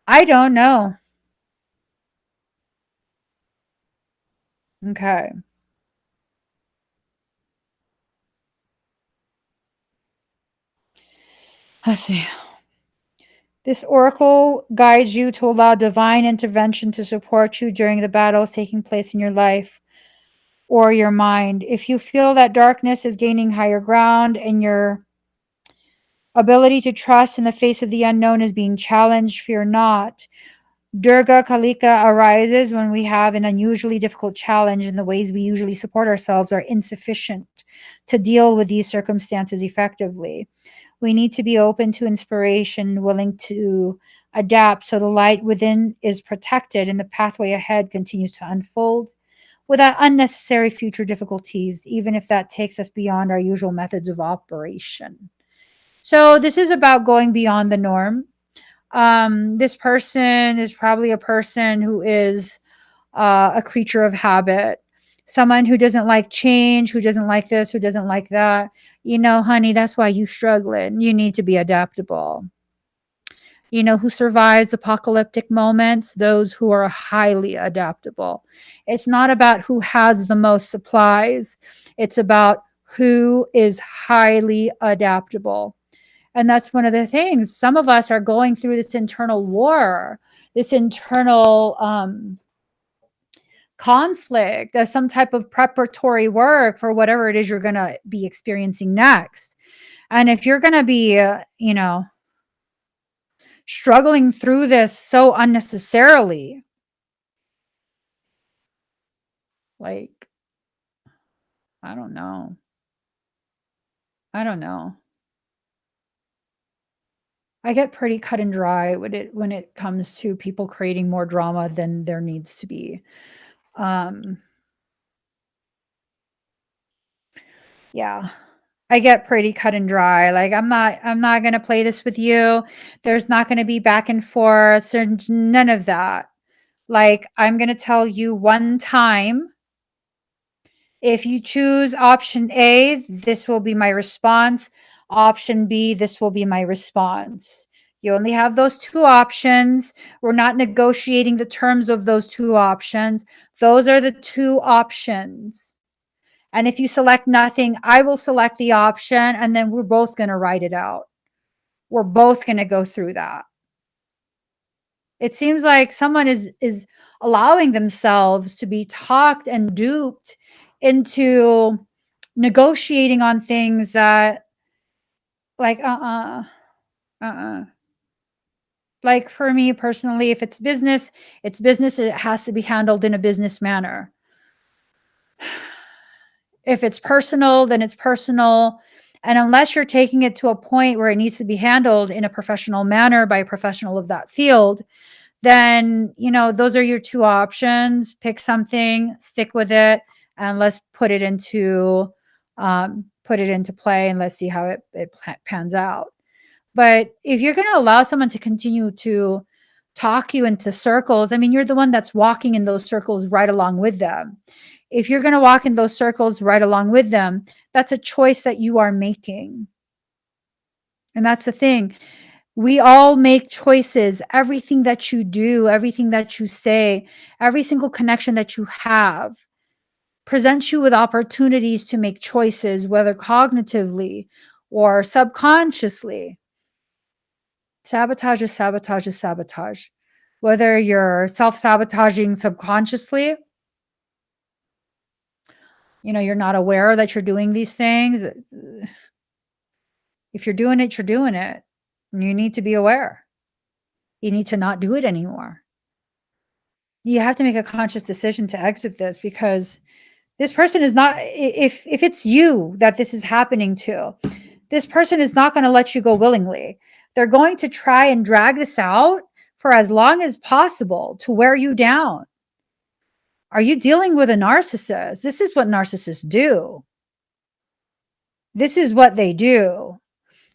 I don't know. Okay. Let's see. This oracle guides you to allow divine intervention to support you during the battles taking place in your life or your mind. If you feel that darkness is gaining higher ground and your ability to trust in the face of the unknown is being challenged, fear not. Durga Kalika arises when we have an unusually difficult challenge and the ways we usually support ourselves are insufficient to deal with these circumstances effectively. We need to be open to inspiration, willing to adapt so the light within is protected and the pathway ahead continues to unfold without unnecessary future difficulties, even if that takes us beyond our usual methods of operation. So, this is about going beyond the norm. This person is probably a person who is a creature of habit, someone who doesn't like change, who doesn't like this, who doesn't like that. You know, honey, that's why you struggling. You need to be adaptable. You know, who survives apocalyptic moments? Those who are highly adaptable. It's not about who has the most supplies, it's about who is highly adaptable. And that's one of the things. Some of us are going through this internal war, this internal conflict as some type of preparatory work for whatever it is you're going to be experiencing next. And if you're going to be, struggling through this so unnecessarily, like, I don't know. I don't know. I get pretty cut and dry when it comes to people creating more drama than there needs to be. Um, yeah. I get pretty cut and dry. Like I'm not going to play this with you. There's not going to be back and forth. There's none of that. Like I'm going to tell you one time, if you choose option A, this will be my response. Option B, this will be my response. You only have those two options. We're not negotiating the terms of those two options. Those are the two options. And if you select nothing, I will select the option and then we're both going to write it out. We're both going to go through that. It seems like someone is allowing themselves to be talked and duped into negotiating on things that like uh-uh. Like for me personally, if it's business, it's business. It has to be handled in a business manner. If it's personal, then it's personal. And unless you're taking it to a point where it needs to be handled in a professional manner by a professional of that field, then, those are your two options. Pick something, stick with it, and let's put it into play and let's see how it pans out. But if you're going to allow someone to continue to talk you into circles, I mean, you're the one that's walking in those circles right along with them. If you're going to walk in those circles right along with them, that's a choice that you are making. And that's the thing. We all make choices. Everything that you do, everything that you say, every single connection that you have presents you with opportunities to make choices, whether cognitively or subconsciously. Sabotage is sabotage is sabotage. Whether you're self sabotaging subconsciously, you're not aware that you're doing these things. If you're doing it, you're doing it. And you need to be aware. You need to not do it anymore. You have to make a conscious decision to exit this because This person is not, if it's you that this is happening to, this person is not going to let you go willingly. They're going to try and drag this out for as long as possible to wear you down. Are you dealing with a narcissist? This is what narcissists do. This is what they do.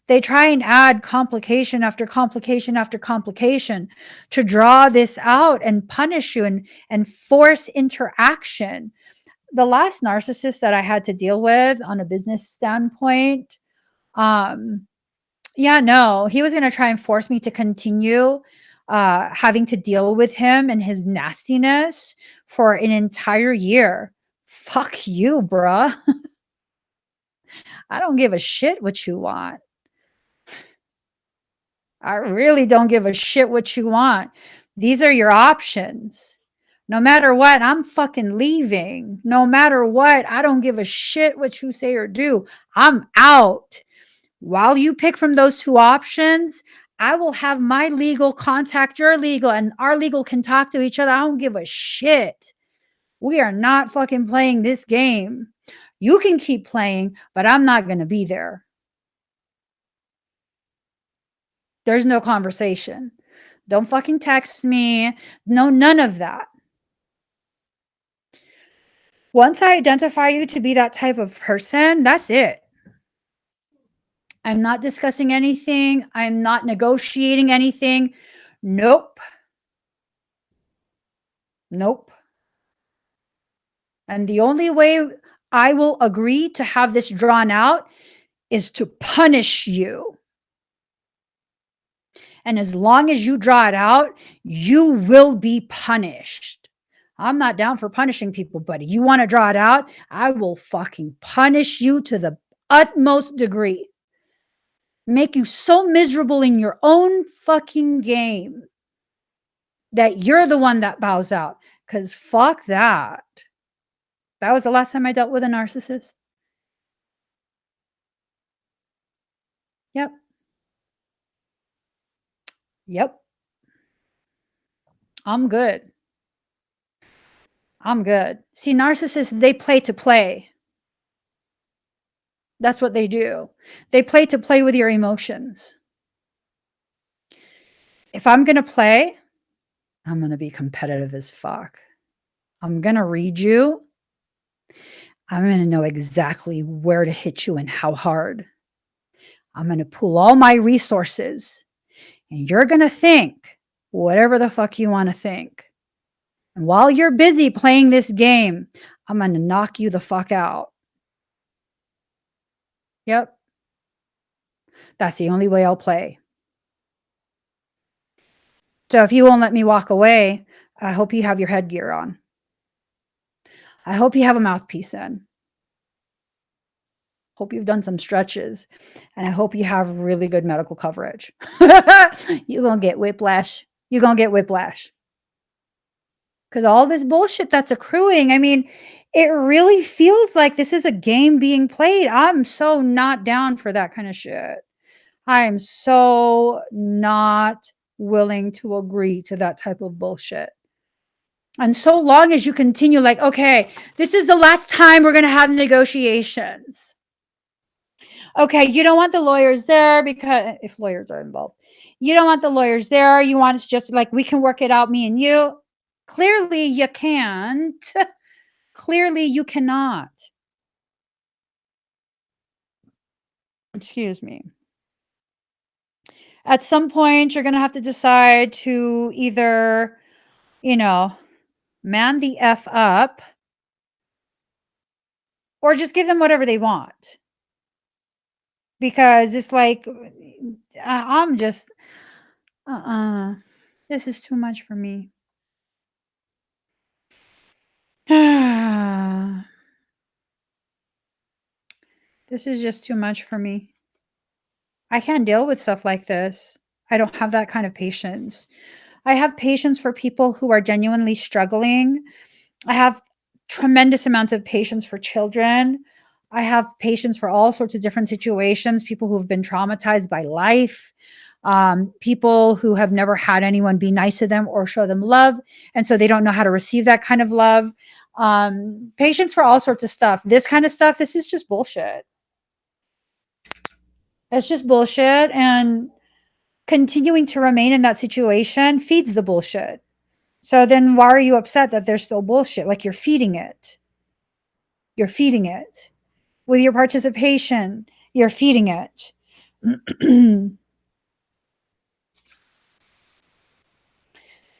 They try and add complication after complication after complication to draw this out and punish you and force interaction. The last narcissist that I had to deal with on a business standpoint, yeah, no, he was going to try and force me to continue having to deal with him and his nastiness for an entire year. Fuck you, bruh. I don't give a shit what you want. I really don't give a shit what you want. These are your options. No matter what, I'm fucking leaving. No matter what, I don't give a shit what you say or do. I'm out. While you pick from those two options, I will have my legal contact your legal, and our legal can talk to each other. I don't give a shit. We are not fucking playing this game. You can keep playing, but I'm not going to be there. There's no conversation. Don't fucking text me. No, none of that. Once I identify you to be that type of person, that's it. I'm not discussing anything. I'm not negotiating anything. Nope. Nope. And the only way I will agree to have this drawn out is to punish you. And as long as you draw it out, you will be punished. I'm not down for punishing people, buddy. You want to draw it out? I will fucking punish you to the utmost degree. Make you so miserable in your own fucking game that you're the one that bows out. Because fuck that. That was the last time I dealt with a narcissist. Yep. Yep. I'm good. I'm good. See, narcissists, they play to play. That's what they do. They play to play with your emotions. If I'm going to play, I'm going to be competitive as fuck. I'm going to read you. I'm going to know exactly where to hit you and how hard. I'm going to pull all my resources. And you're going to think whatever the fuck you want to think. And while you're busy playing this game, I'm going to knock you the fuck out. Yep. That's the only way I'll play. So if you won't let me walk away, I hope you have your headgear on. I hope you have a mouthpiece in. Hope you've done some stretches. And I hope you have really good medical coverage. You're going to get whiplash. You're going to get whiplash. Because all this bullshit that's accruing, I mean, it really feels like this is a game being played. I'm so not down for that kind of shit. I am so not willing to agree to that type of bullshit. And so long as you continue like, okay, this is the last time we're going to have negotiations. Okay, you don't want the lawyers there because if lawyers are involved, you don't want the lawyers there. You want us just like, we can work it out, me and you. Clearly you can't. Clearly you cannot. Excuse me. At some point, you're going to have to decide to either, man the F up or just give them whatever they want. Because it's like, I'm just, this is too much for me. This is just too much for me. I can't deal with stuff like this. I don't have that kind of patience. I have patience for people who are genuinely struggling. I have tremendous amounts of patience for children. I have patience for all sorts of different situations, people who've been traumatized by life, people who have never had anyone be nice to them or show them love. And so they don't know how to receive that kind of love. Patience for all sorts of stuff. This kind of stuff, this is just bullshit. It's just bullshit. And continuing to remain in that situation feeds the bullshit. So then why are you upset that there's still bullshit? Like you're feeding it. You're feeding it. With your participation, you're feeding it.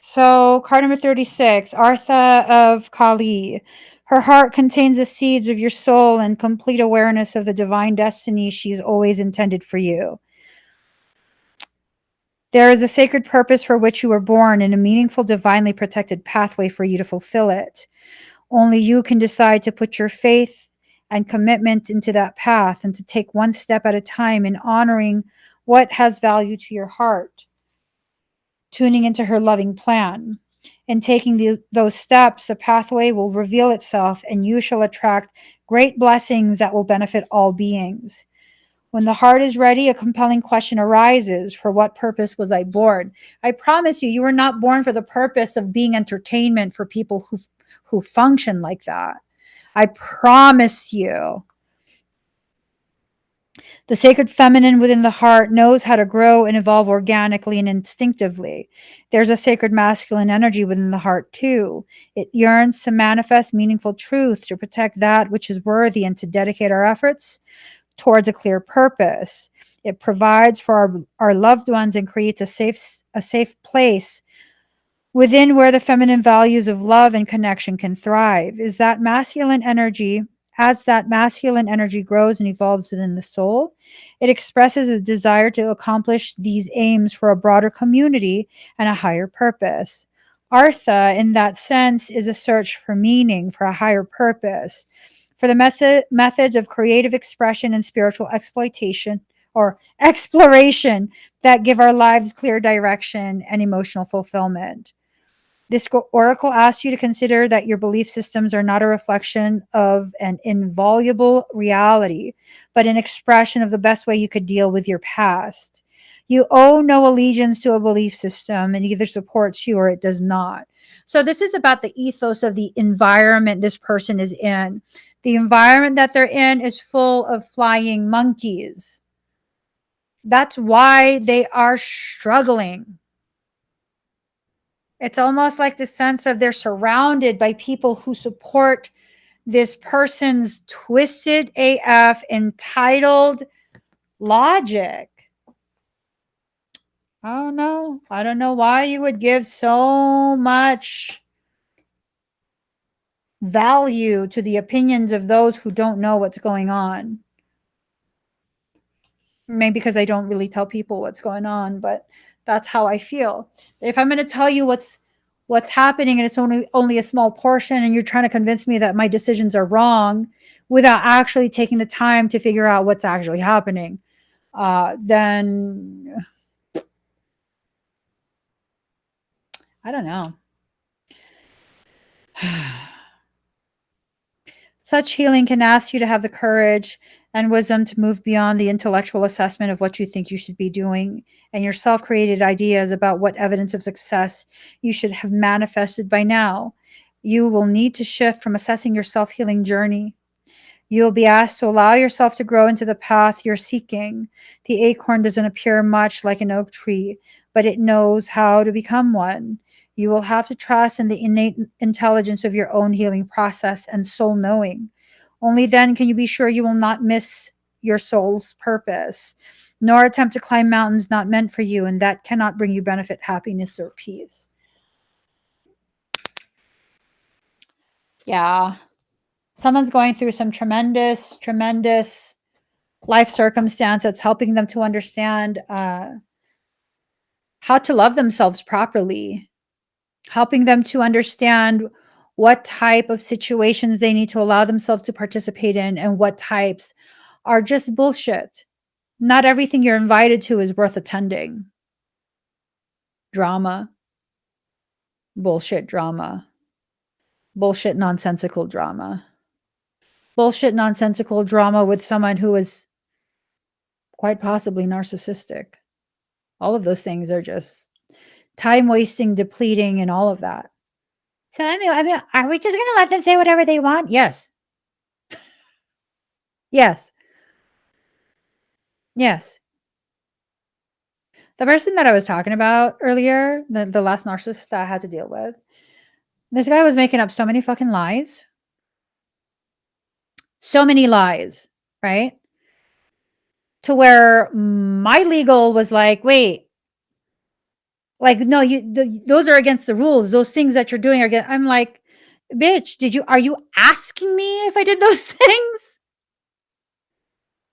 So, card number 36, Artha of Kali. Her heart contains the seeds of your soul and complete awareness of the divine destiny she's always intended for you. There is a sacred purpose for which you were born and a meaningful, divinely protected pathway for you to fulfill it. Only you can decide to put your faith and commitment into that path and to take one step at a time in honoring what has value to your heart, tuning into her loving plan. In taking those steps, the pathway will reveal itself and you shall attract great blessings that will benefit all beings. When the heart is ready, a compelling question arises. For what purpose was I born? I promise you, you were not born for the purpose of being entertainment for people who function like that. I promise you. The sacred feminine within the heart knows how to grow and evolve organically and instinctively. There's a sacred masculine energy within the heart, too. It yearns to manifest meaningful truth, to protect that which is worthy, and to dedicate our efforts towards a clear purpose. It provides for our loved ones and creates a safe place within where the feminine values of love and connection can thrive. As that masculine energy grows and evolves within the soul, it expresses a desire to accomplish these aims for a broader community and a higher purpose. Artha, in that sense, is a search for meaning, for a higher purpose, for the methods of creative expression and spiritual exploitation or exploration that give our lives clear direction and emotional fulfillment. This oracle asks you to consider that your belief systems are not a reflection of an inviolable reality, but an expression of the best way you could deal with your past. You owe no allegiance to a belief system, and either supports you or it does not. So, this is about the ethos of the environment this person is in. The environment that they're in is full of flying monkeys. That's why they are struggling. It's almost like the sense of they're surrounded by people who support this person's twisted AF entitled logic. I don't know. I don't know why you would give so much value to the opinions of those who don't know what's going on. Maybe because I don't really tell people what's going on, but that's how I feel. If I'm going to tell you what's happening and it's only a small portion and you're trying to convince me that my decisions are wrong without actually taking the time to figure out what's actually happening, then I don't know. Such healing can ask you to have the courage and wisdom to move beyond the intellectual assessment of what you think you should be doing and your self created ideas about what evidence of success you should have manifested by now. You will need to shift from assessing your self healing journey. You'll be asked to allow yourself to grow into the path you're seeking. The acorn doesn't appear much like an oak tree, but it knows how to become one. You will have to trust in the innate intelligence of your own healing process and soul knowing. Only then can you be sure you will not miss your soul's purpose, nor attempt to climb mountains not meant for you, and that cannot bring you benefit, happiness, or peace. Yeah. Someone's going through some tremendous life circumstance that's helping them to understand how to love themselves properly, helping them to understand what type of situations they need to allow themselves to participate in and what types are just bullshit. Not everything you're invited to is worth attending. Drama, bullshit drama, bullshit nonsensical drama, bullshit nonsensical drama with someone who is quite possibly narcissistic. All of those things are just time wasting, depleting, and all of that. So I mean, are we just gonna let them say whatever they want? Yes. Yes. Yes. The person that I was talking about earlier, the last narcissist that I had to deal with, this guy was making up so many fucking lies. So many lies, right? To where my legal was like, "Wait, like, no, those are against the rules. Those things that you're doing are against." I'm like, "Bitch, are you asking me if I did those things?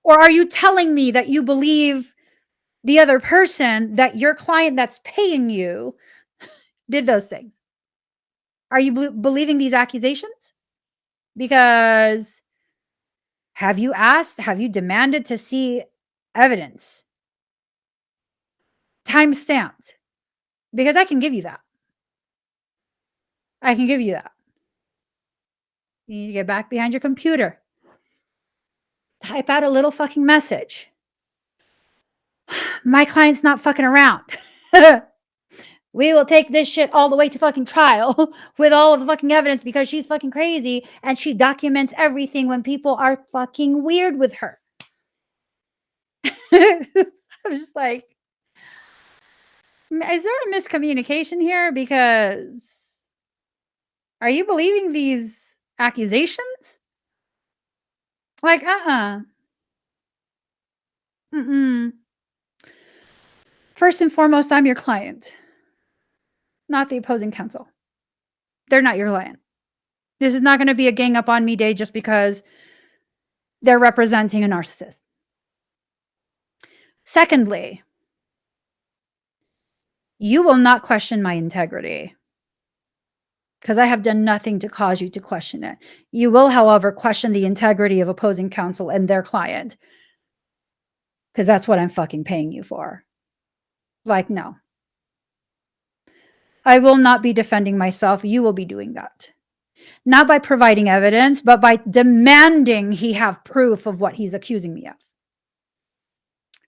Or are you telling me that you believe the other person, that your client that's paying you did those things? Are you believing these accusations? Because have you asked, have you demanded to see evidence, time stamped? Because I can give you that. I can give you that. You need to get back behind your computer, type out a little fucking message. My client's not fucking around. We will take this shit all the way to fucking trial with all of the fucking evidence because she's fucking crazy and she documents everything when people are fucking weird with her." I'm just like, is there a miscommunication here? Because are you believing these accusations? Like, Mm-mm. First and foremost, I'm your client, not the opposing counsel. They're not your client. This is not going to be a gang up on me day just because they're representing a narcissist. Secondly, you will not question my integrity because I have done nothing to cause you to question it. You will, however, question the integrity of opposing counsel and their client because that's what I'm fucking paying you for. Like, no, I will not be defending myself. You will be doing that. Not by providing evidence, but by demanding he have proof of what he's accusing me of.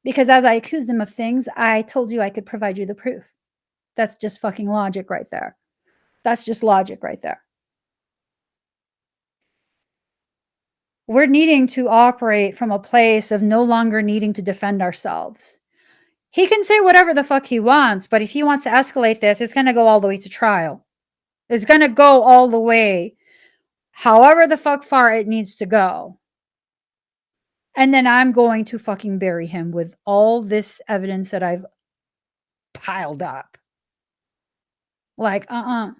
Because as I accused him of things, I told you I could provide you the proof. That's just fucking logic right there. That's just logic right there. We're needing to operate from a place of no longer needing to defend ourselves. He can say whatever the fuck he wants, but if he wants to escalate this, it's going to go all the way to trial. It's going to go all the way, however the fuck far it needs to go. And then I'm going to fucking bury him with all this evidence that I've piled up. Like, I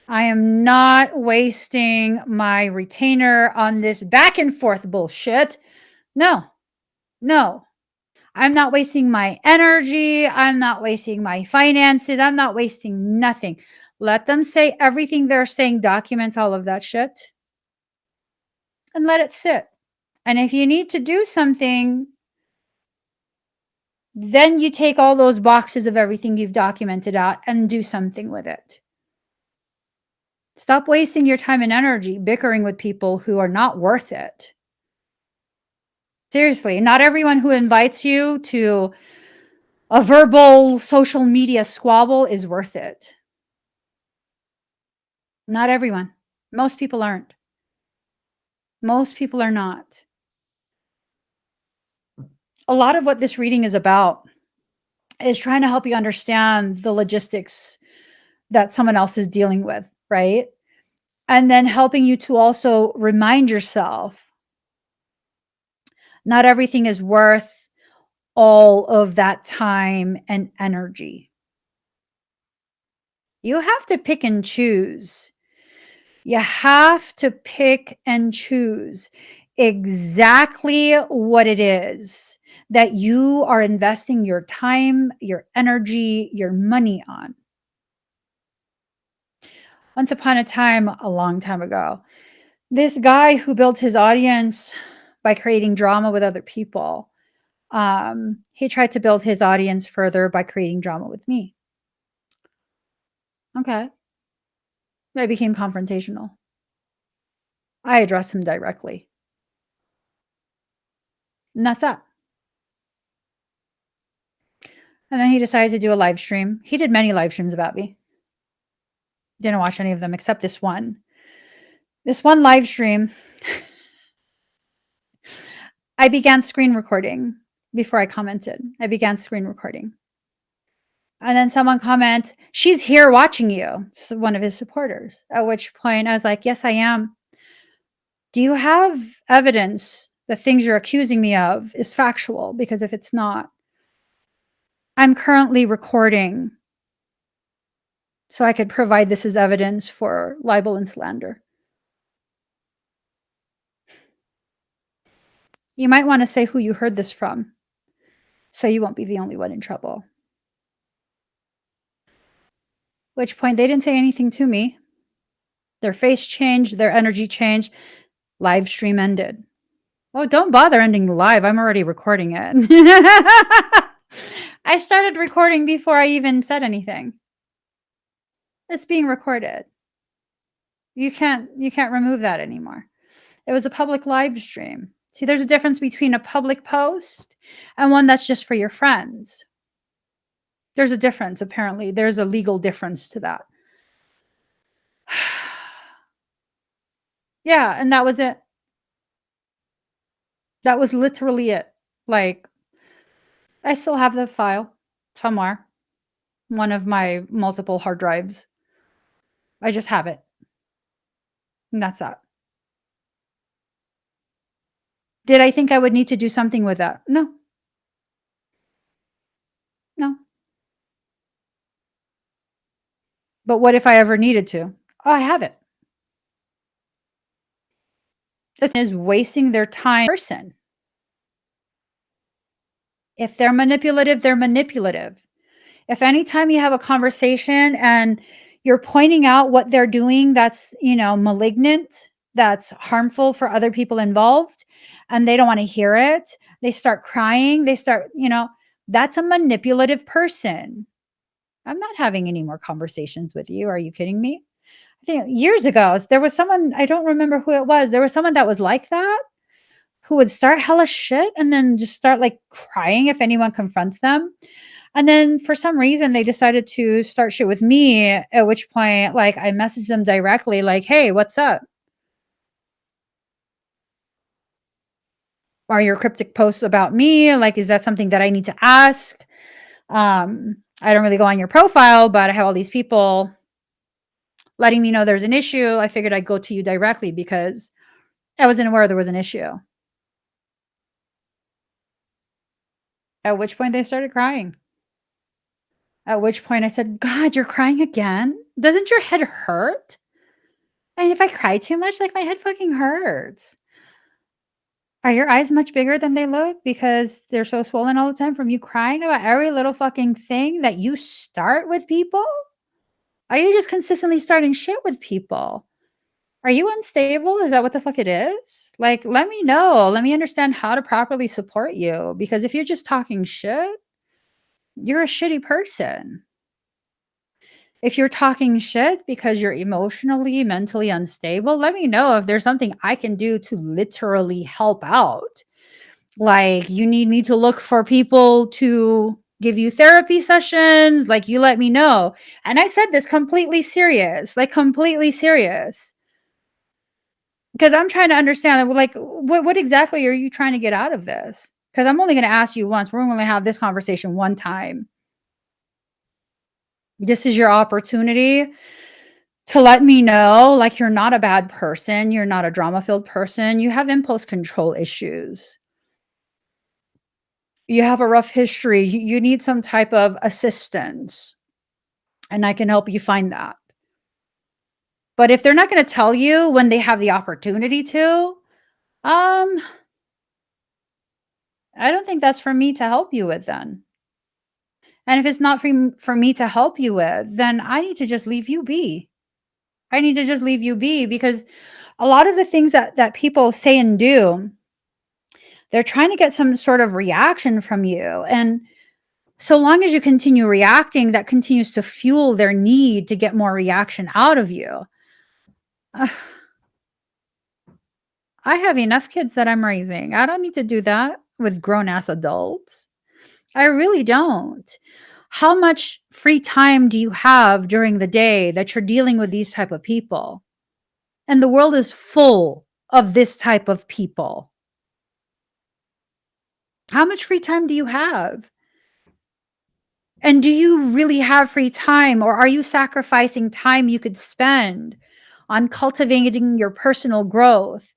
am not wasting my retainer on this back and forth bullshit. No, no. I'm not wasting my energy. I'm not wasting my finances. I'm not wasting nothing. Let them say everything they're saying, document all of that shit, and let it sit. And if you need to do something, then you take all those boxes of everything you've documented out and do something with it. Stop wasting your time and energy bickering with people who are not worth it. Seriously, not everyone who invites you to a verbal social media squabble is worth it. Not everyone. Most people aren't. Most people are not. A lot of what this reading is about is trying to help you understand the logistics that someone else is dealing with, right? And then helping you to also remind yourself not everything is worth all of that time and energy. You have to pick and choose. You have to pick and choose exactly what it is that you are investing your time, your energy, your money on. Once upon a time, a long time ago, this guy who built his audience by creating drama with other people, he tried to build his audience further by creating drama with me. Okay. I became confrontational. I addressed him directly. And that's that. And then he decided to do a live stream. He did many live streams about me. Didn't watch any of them except this one. This one live stream, I began screen recording before I commented. I began screen recording. And then someone comments, "She's here watching you." So one of his supporters. At which point I was like, "Yes, I am. Do you have evidence the things you're accusing me of is factual? Because if it's not, I'm currently recording so I could provide this as evidence for libel and slander." You might want to say who you heard this from so you won't be the only one in trouble. Which point they didn't say anything to me. Their face changed, their energy changed. Live stream ended. Oh, don't bother ending the live. I'm already recording it. I started recording before I even said anything. It's being recorded. You can't remove that anymore. It was a public live stream. See, there's a difference between a public post and one that's just for your friends. There's a difference, apparently. There's a legal difference to that. Yeah, and that was it. That was literally it. Like, I still have the file somewhere. One of my multiple hard drives. I just have it. And that's that. Did I think I would need to do something with that? No. No. But what if I ever needed to? Oh, I have it. The thing is wasting their time. Person. If they're manipulative, they're manipulative. If anytime you have a conversation and you're pointing out what they're doing that's, malignant, that's harmful for other people involved, and they don't want to hear it, they start crying, they start, that's a manipulative person. I'm not having any more conversations with you. Are you kidding me? I think years ago, there was someone, I don't remember who it was. There was someone that was like that, who would start hella shit and then just start like crying if anyone confronts them. And then for some reason, they decided to start shit with me, at which point, like, I messaged them directly, like, "Hey, what's up? Are your cryptic posts about me? Like, is that something that I need to ask? I don't really go on your profile, but I have all these people letting me know there's an issue. I figured I'd go to you directly because I wasn't aware there was an issue." At which point they started crying. At which point I said, "God, you're crying again? Doesn't your head hurt?" And if I cry too much, like, my head fucking hurts. Are your eyes much bigger than they look because they're so swollen all the time from you crying about every little fucking thing that you start with people? Are you just consistently starting shit with people? Are you unstable? Is that what the fuck it is? Like, let me know. Let me understand how to properly support you, because if you're just talking shit, you're a shitty person. If you're talking shit because you're emotionally, mentally unstable, let me know if there's something I can do to literally help out. Like, you need me to look for people to give you therapy sessions, like, you let me know. And I said this completely serious, like, completely serious. Because I'm trying to understand, like, what exactly are you trying to get out of this? Because I'm only going to ask you once. We're only going to have this conversation one time. This is your opportunity to let me know, like, you're not a bad person. You're not a drama-filled person. You have impulse control issues. You have a rough history. You need some type of assistance, and I can help you find that. But if they're not gonna tell you when they have the opportunity to, um, I don't think that's for me to help you with then. And if it's not for me to help you with, then I need to just leave you be. I need to just leave you be, because a lot of the things that people say and do, they're trying to get some sort of reaction from you, and so long as you continue reacting, that continues to fuel their need to get more reaction out of you. Ugh, I have enough kids that I'm raising. I don't need to do that with grown ass adults. I really don't. How much free time do you have during the day that you're dealing with these type of people? And the world is full of this type of people. How much free time do you have? And do you really have free time, or are you sacrificing time you could spend on cultivating your personal growth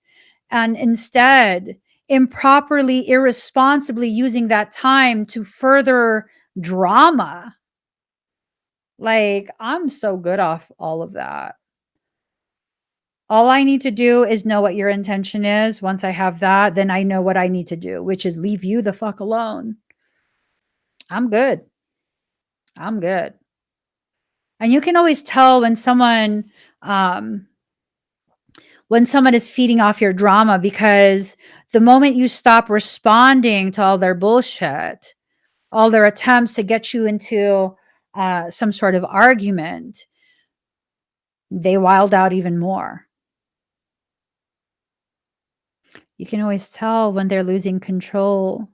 and instead improperly, irresponsibly using that time to further drama? Like, I'm so good off all of that. All I need to do is know what your intention is. Once I have that, then I know what I need to do, which is leave you the fuck alone. I'm good. I'm good. And you can always tell um, when someone is feeding off your drama, because the moment you stop responding to all their bullshit, all their attempts to get you into some sort of argument, they wild out even more. You can always tell when they're losing control,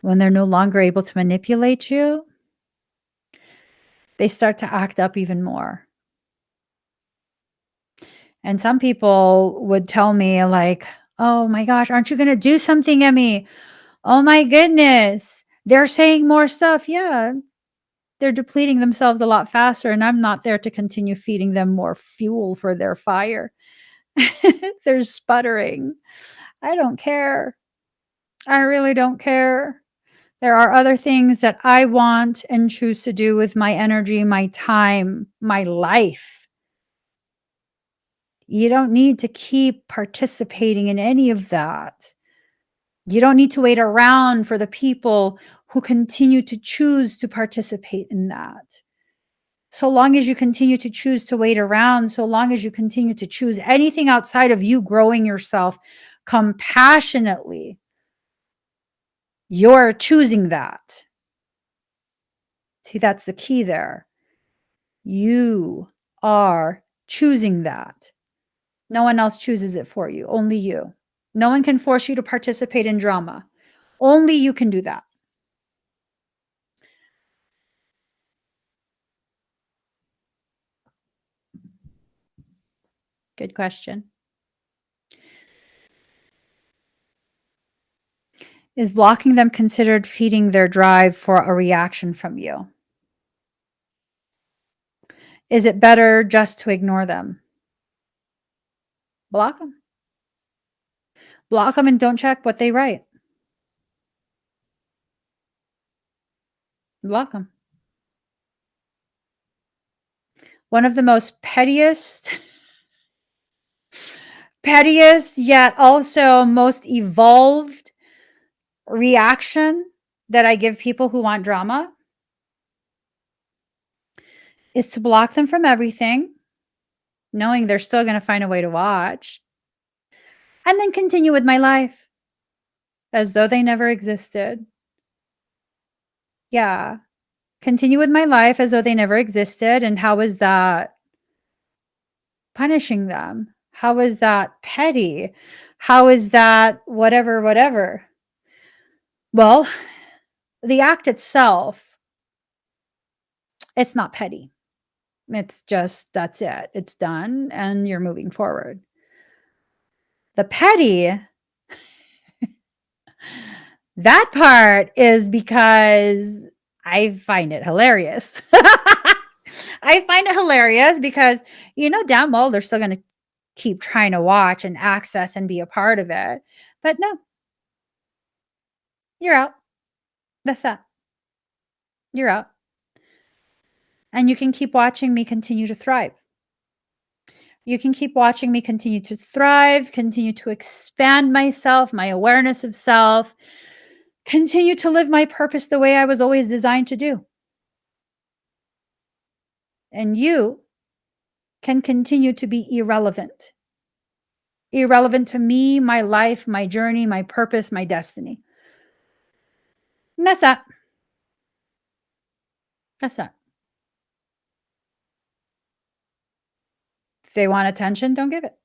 when they're no longer able to manipulate you, they start to act up even more. And some people would tell me, like, oh my gosh, aren't you going to do something, Emmy? Oh my goodness, they're saying more stuff. Yeah, they're depleting themselves a lot faster, and I'm not there to continue feeding them more fuel for their fire. They're sputtering. I don't care. I really don't care. There are other things that I want and choose to do with my energy, my time, my life. You don't need to keep participating in any of that. You don't need to wait around for the people who continue to choose to participate in that. So long as you continue to choose to wait around, so long as you continue to choose anything outside of you growing yourself compassionately, you're choosing that. See, that's the key there. You are choosing that. No one else chooses it for you, only you. No one can force you to participate in drama. Only you can do that. Good question. Is blocking them considered feeding their drive for a reaction from you? Is it better just to ignore them? Block them. Block them and don't check what they write. Block them. One of the most pettiest, yet also most evolved reaction that I give people who want drama is to block them from everything, knowing they're still going to find a way to watch, and then continue with my life as though they never existed. Yeah. Continue with my life as though they never existed. And how is that punishing them? How is that petty? How is that whatever, whatever? Well, the act itself, it's not petty. It's just, that's it. It's done and you're moving forward. The petty, that part is because I find it hilarious. I find it hilarious because you know damn well they're still going to keep trying to watch and access and be a part of it. But no, you're out. That's that. You're out. And you can keep watching me continue to thrive. You can keep watching me continue to thrive, continue to expand myself, my awareness of self, continue to live my purpose the way I was always designed to do. And you can continue to be irrelevant. Irrelevant to me, my life, my journey, my purpose, my destiny. And that's that. That's that. If they want attention, don't give it.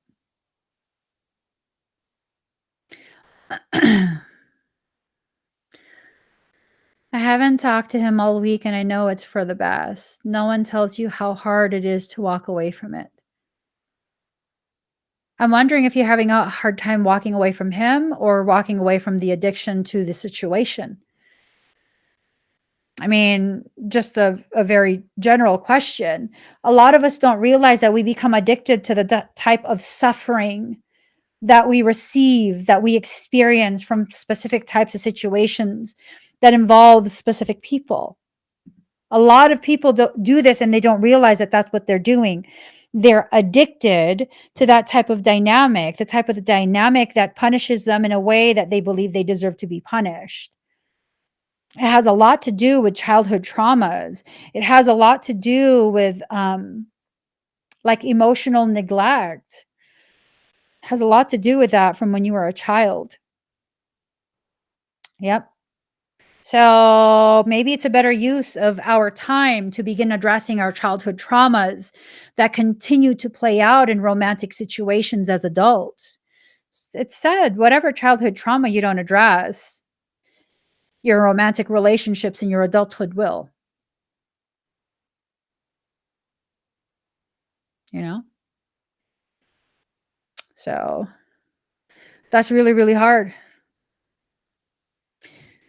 I haven't talked to him all week, and I know it's for the best. No one tells you how hard it is to walk away from it. I'm wondering if you're having a hard time walking away from him or walking away from the addiction to the situation. I mean, just a very general question. A lot of us don't realize that we become addicted to the type of suffering that we receive, that we experience from specific types of situations that involve specific people. A lot of people do this and they don't realize that that's what they're doing. They're addicted to that type of dynamic, the type of the dynamic that punishes them in a way that they believe they deserve to be punished. It has a lot to do with childhood traumas. It has a lot to do with like emotional neglect. It has a lot to do with that from when you were a child. Yep. So maybe it's a better use of our time to begin addressing our childhood traumas that continue to play out in romantic situations as adults. It's said, whatever childhood trauma you don't address, your romantic relationships in your adulthood will, you know? So that's really, really hard.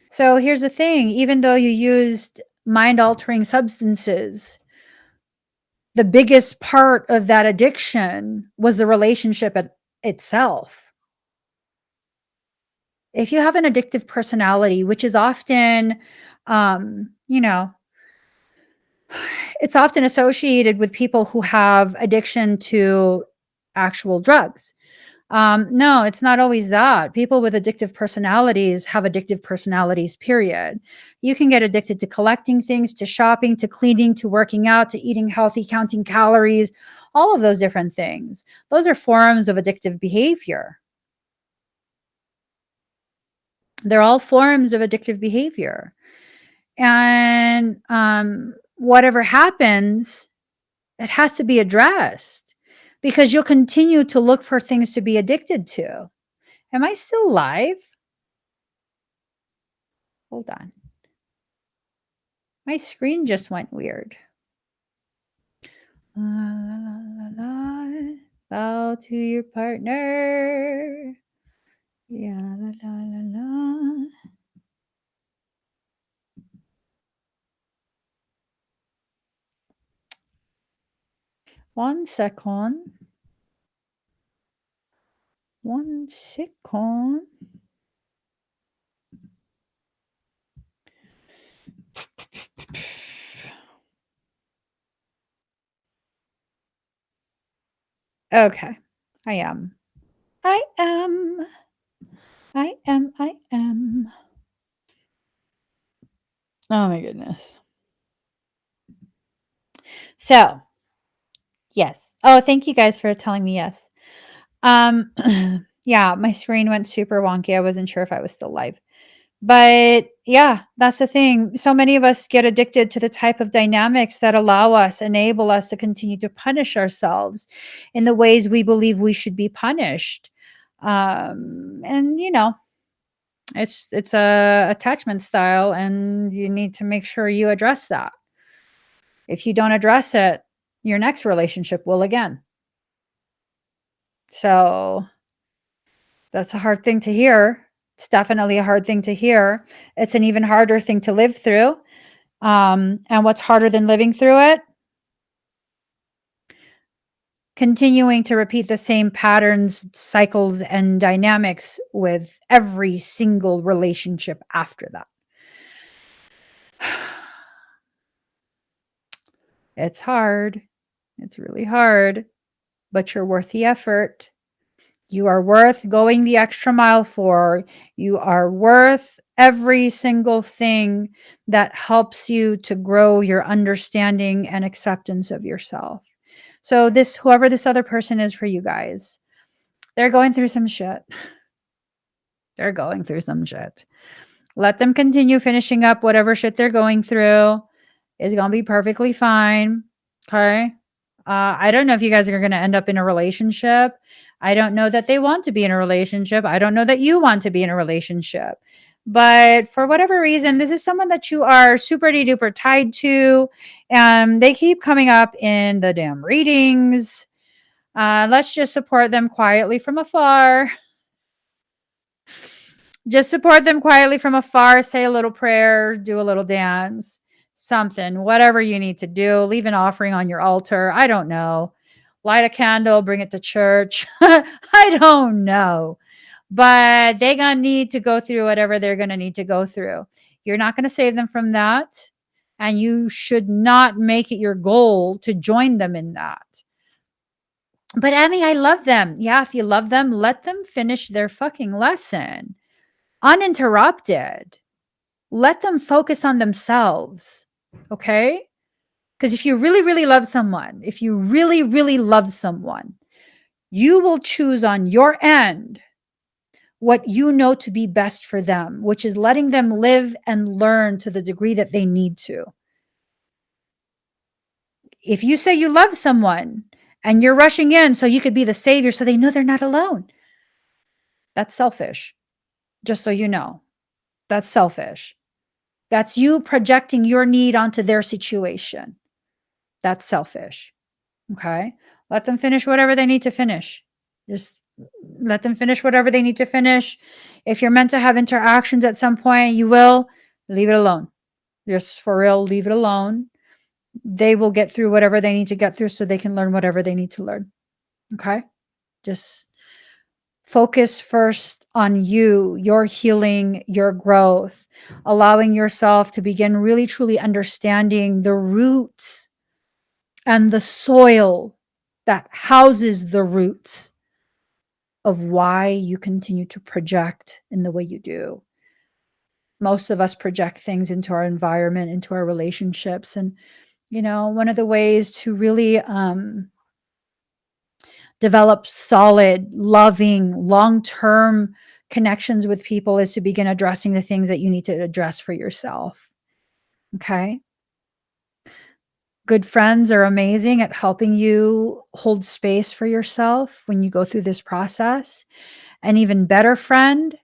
So here's the thing, even though you used mind altering substances, the biggest part of that addiction was the relationship itself. If you have an addictive personality, which is often, you know, it's often associated with people who have addiction to actual drugs. No, it's not always that. People with addictive personalities have addictive personalities, period. You can get addicted to collecting things, to shopping, to cleaning, to working out, to eating healthy, counting calories, all of those different things. Those are forms of addictive behavior. They're all forms of addictive behavior. And whatever happens, it has to be addressed because you'll continue to look for things to be addicted to. Am I still live? Hold on. My screen just went weird. La, la, la, la, la. Bow to your partner. Yeah, la, la, la, la. One second. One second. Okay. I am. I am. I am. I am. Oh my goodness. So, yes. Oh, thank you guys for telling me yes. Um, yeah, my screen went super wonky. I wasn't sure if I was still live. But yeah, that's the thing. So many of us get addicted to the type of dynamics that enable us to continue to punish ourselves in the ways we believe we should be punished. And it's a attachment style, and you need to make sure you address that. If you don't address it, your next relationship will again. So that's a hard thing to hear. It's definitely a hard thing to hear. It's an even harder thing to live through. And what's harder than living through it? Continuing to repeat the same patterns, cycles, and dynamics with every single relationship after that. It's hard. It's really hard, but you're worth the effort. You are worth going the extra mile for. You are worth every single thing that helps you to grow your understanding and acceptance of yourself. So whoever this other person is for you guys, they're going through some shit. They're going through some shit. Let them continue finishing up whatever shit they're going through. It's going to be perfectly fine. Okay. I don't know if you guys are going to end up in a relationship. I don't know that they want to be in a relationship. I don't know that you want to be in a relationship. But for whatever reason, this is someone that you are super duper tied to, and they keep coming up in the damn readings. Let's just support them quietly from afar. Just support them quietly from afar, say a little prayer, do a little dance, something, whatever you need to do. Leave an offering on your altar. I don't know. Light a candle, bring it to church. I don't know. But they're going to need to go through whatever they're going to need to go through. You're not going to save them from that. And you should not make it your goal to join them in that. But Emmy, I love them. Yeah, if you love them, let them finish their fucking lesson uninterrupted. Let them focus on themselves. Okay? Because if you really, really love someone, if you really, really love someone, you will choose on your end what you know to be best for them, which is letting them live and learn to the degree that they need to. If you say you love someone and you're rushing in so you could be the savior so they know they're not alone, that's selfish. Just so you know, that's selfish. That's you projecting your need onto their situation. That's selfish. Okay? Let them finish whatever they need to finish. Just let them finish whatever they need to finish. If you're meant to have interactions at some point, you will. Leave it alone. Just for real, leave it alone. They will get through whatever they need to get through so they can learn whatever they need to learn. Okay? Just focus first on you, your healing, your growth, allowing yourself to begin really truly understanding the roots and the soil that houses the roots of why you continue to project in the way you do. Most of us project things into our environment, into our relationships. And, one of the ways to really develop solid, loving, long-term connections with people is to begin addressing the things that you need to address for yourself. Okay? Good friends are amazing at helping you hold space for yourself when you go through this process. An even better friend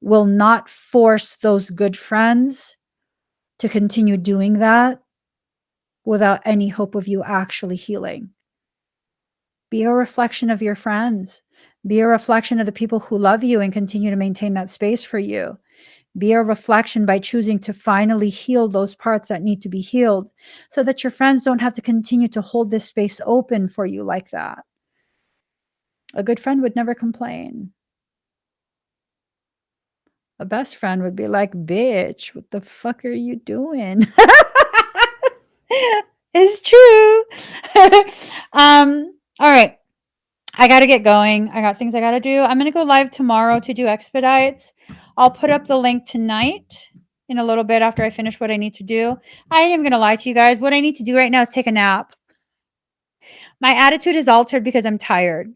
will not force those good friends to continue doing that without any hope of you actually healing. Be a reflection of your friends. Be a reflection of the people who love you and continue to maintain that space for you. Be a reflection by choosing to finally heal those parts that need to be healed so that your friends don't have to continue to hold this space open for you like that. A good friend would never complain. A best friend would be like, bitch, what the fuck are you doing? It's true. All right. I got to get going. I got things I got to do. I'm going to go live tomorrow to do expedites. I'll put up the link tonight in a little bit after I finish what I need to do. I ain't even going to lie to you guys. What I need to do right now is take a nap. My attitude is altered because I'm tired.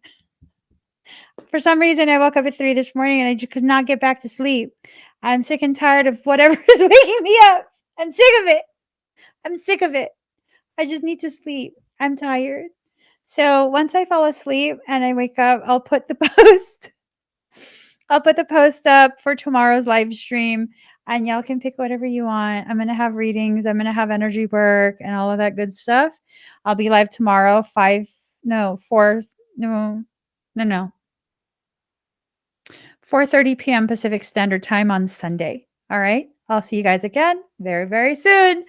For some reason, I woke up at 3 this morning and I just could not get back to sleep. I'm sick and tired of whatever is waking me up. I'm sick of it. I'm sick of it. I just need to sleep. I'm tired. So once I fall asleep and I wake up, I'll put the post. I'll put the post up for tomorrow's live stream and y'all can pick whatever you want. I'm going to have readings. I'm going to have energy work and all of that good stuff. I'll be live tomorrow, 4:30 p.m. Pacific Standard Time on Sunday. All right. I'll see you guys again very, very soon.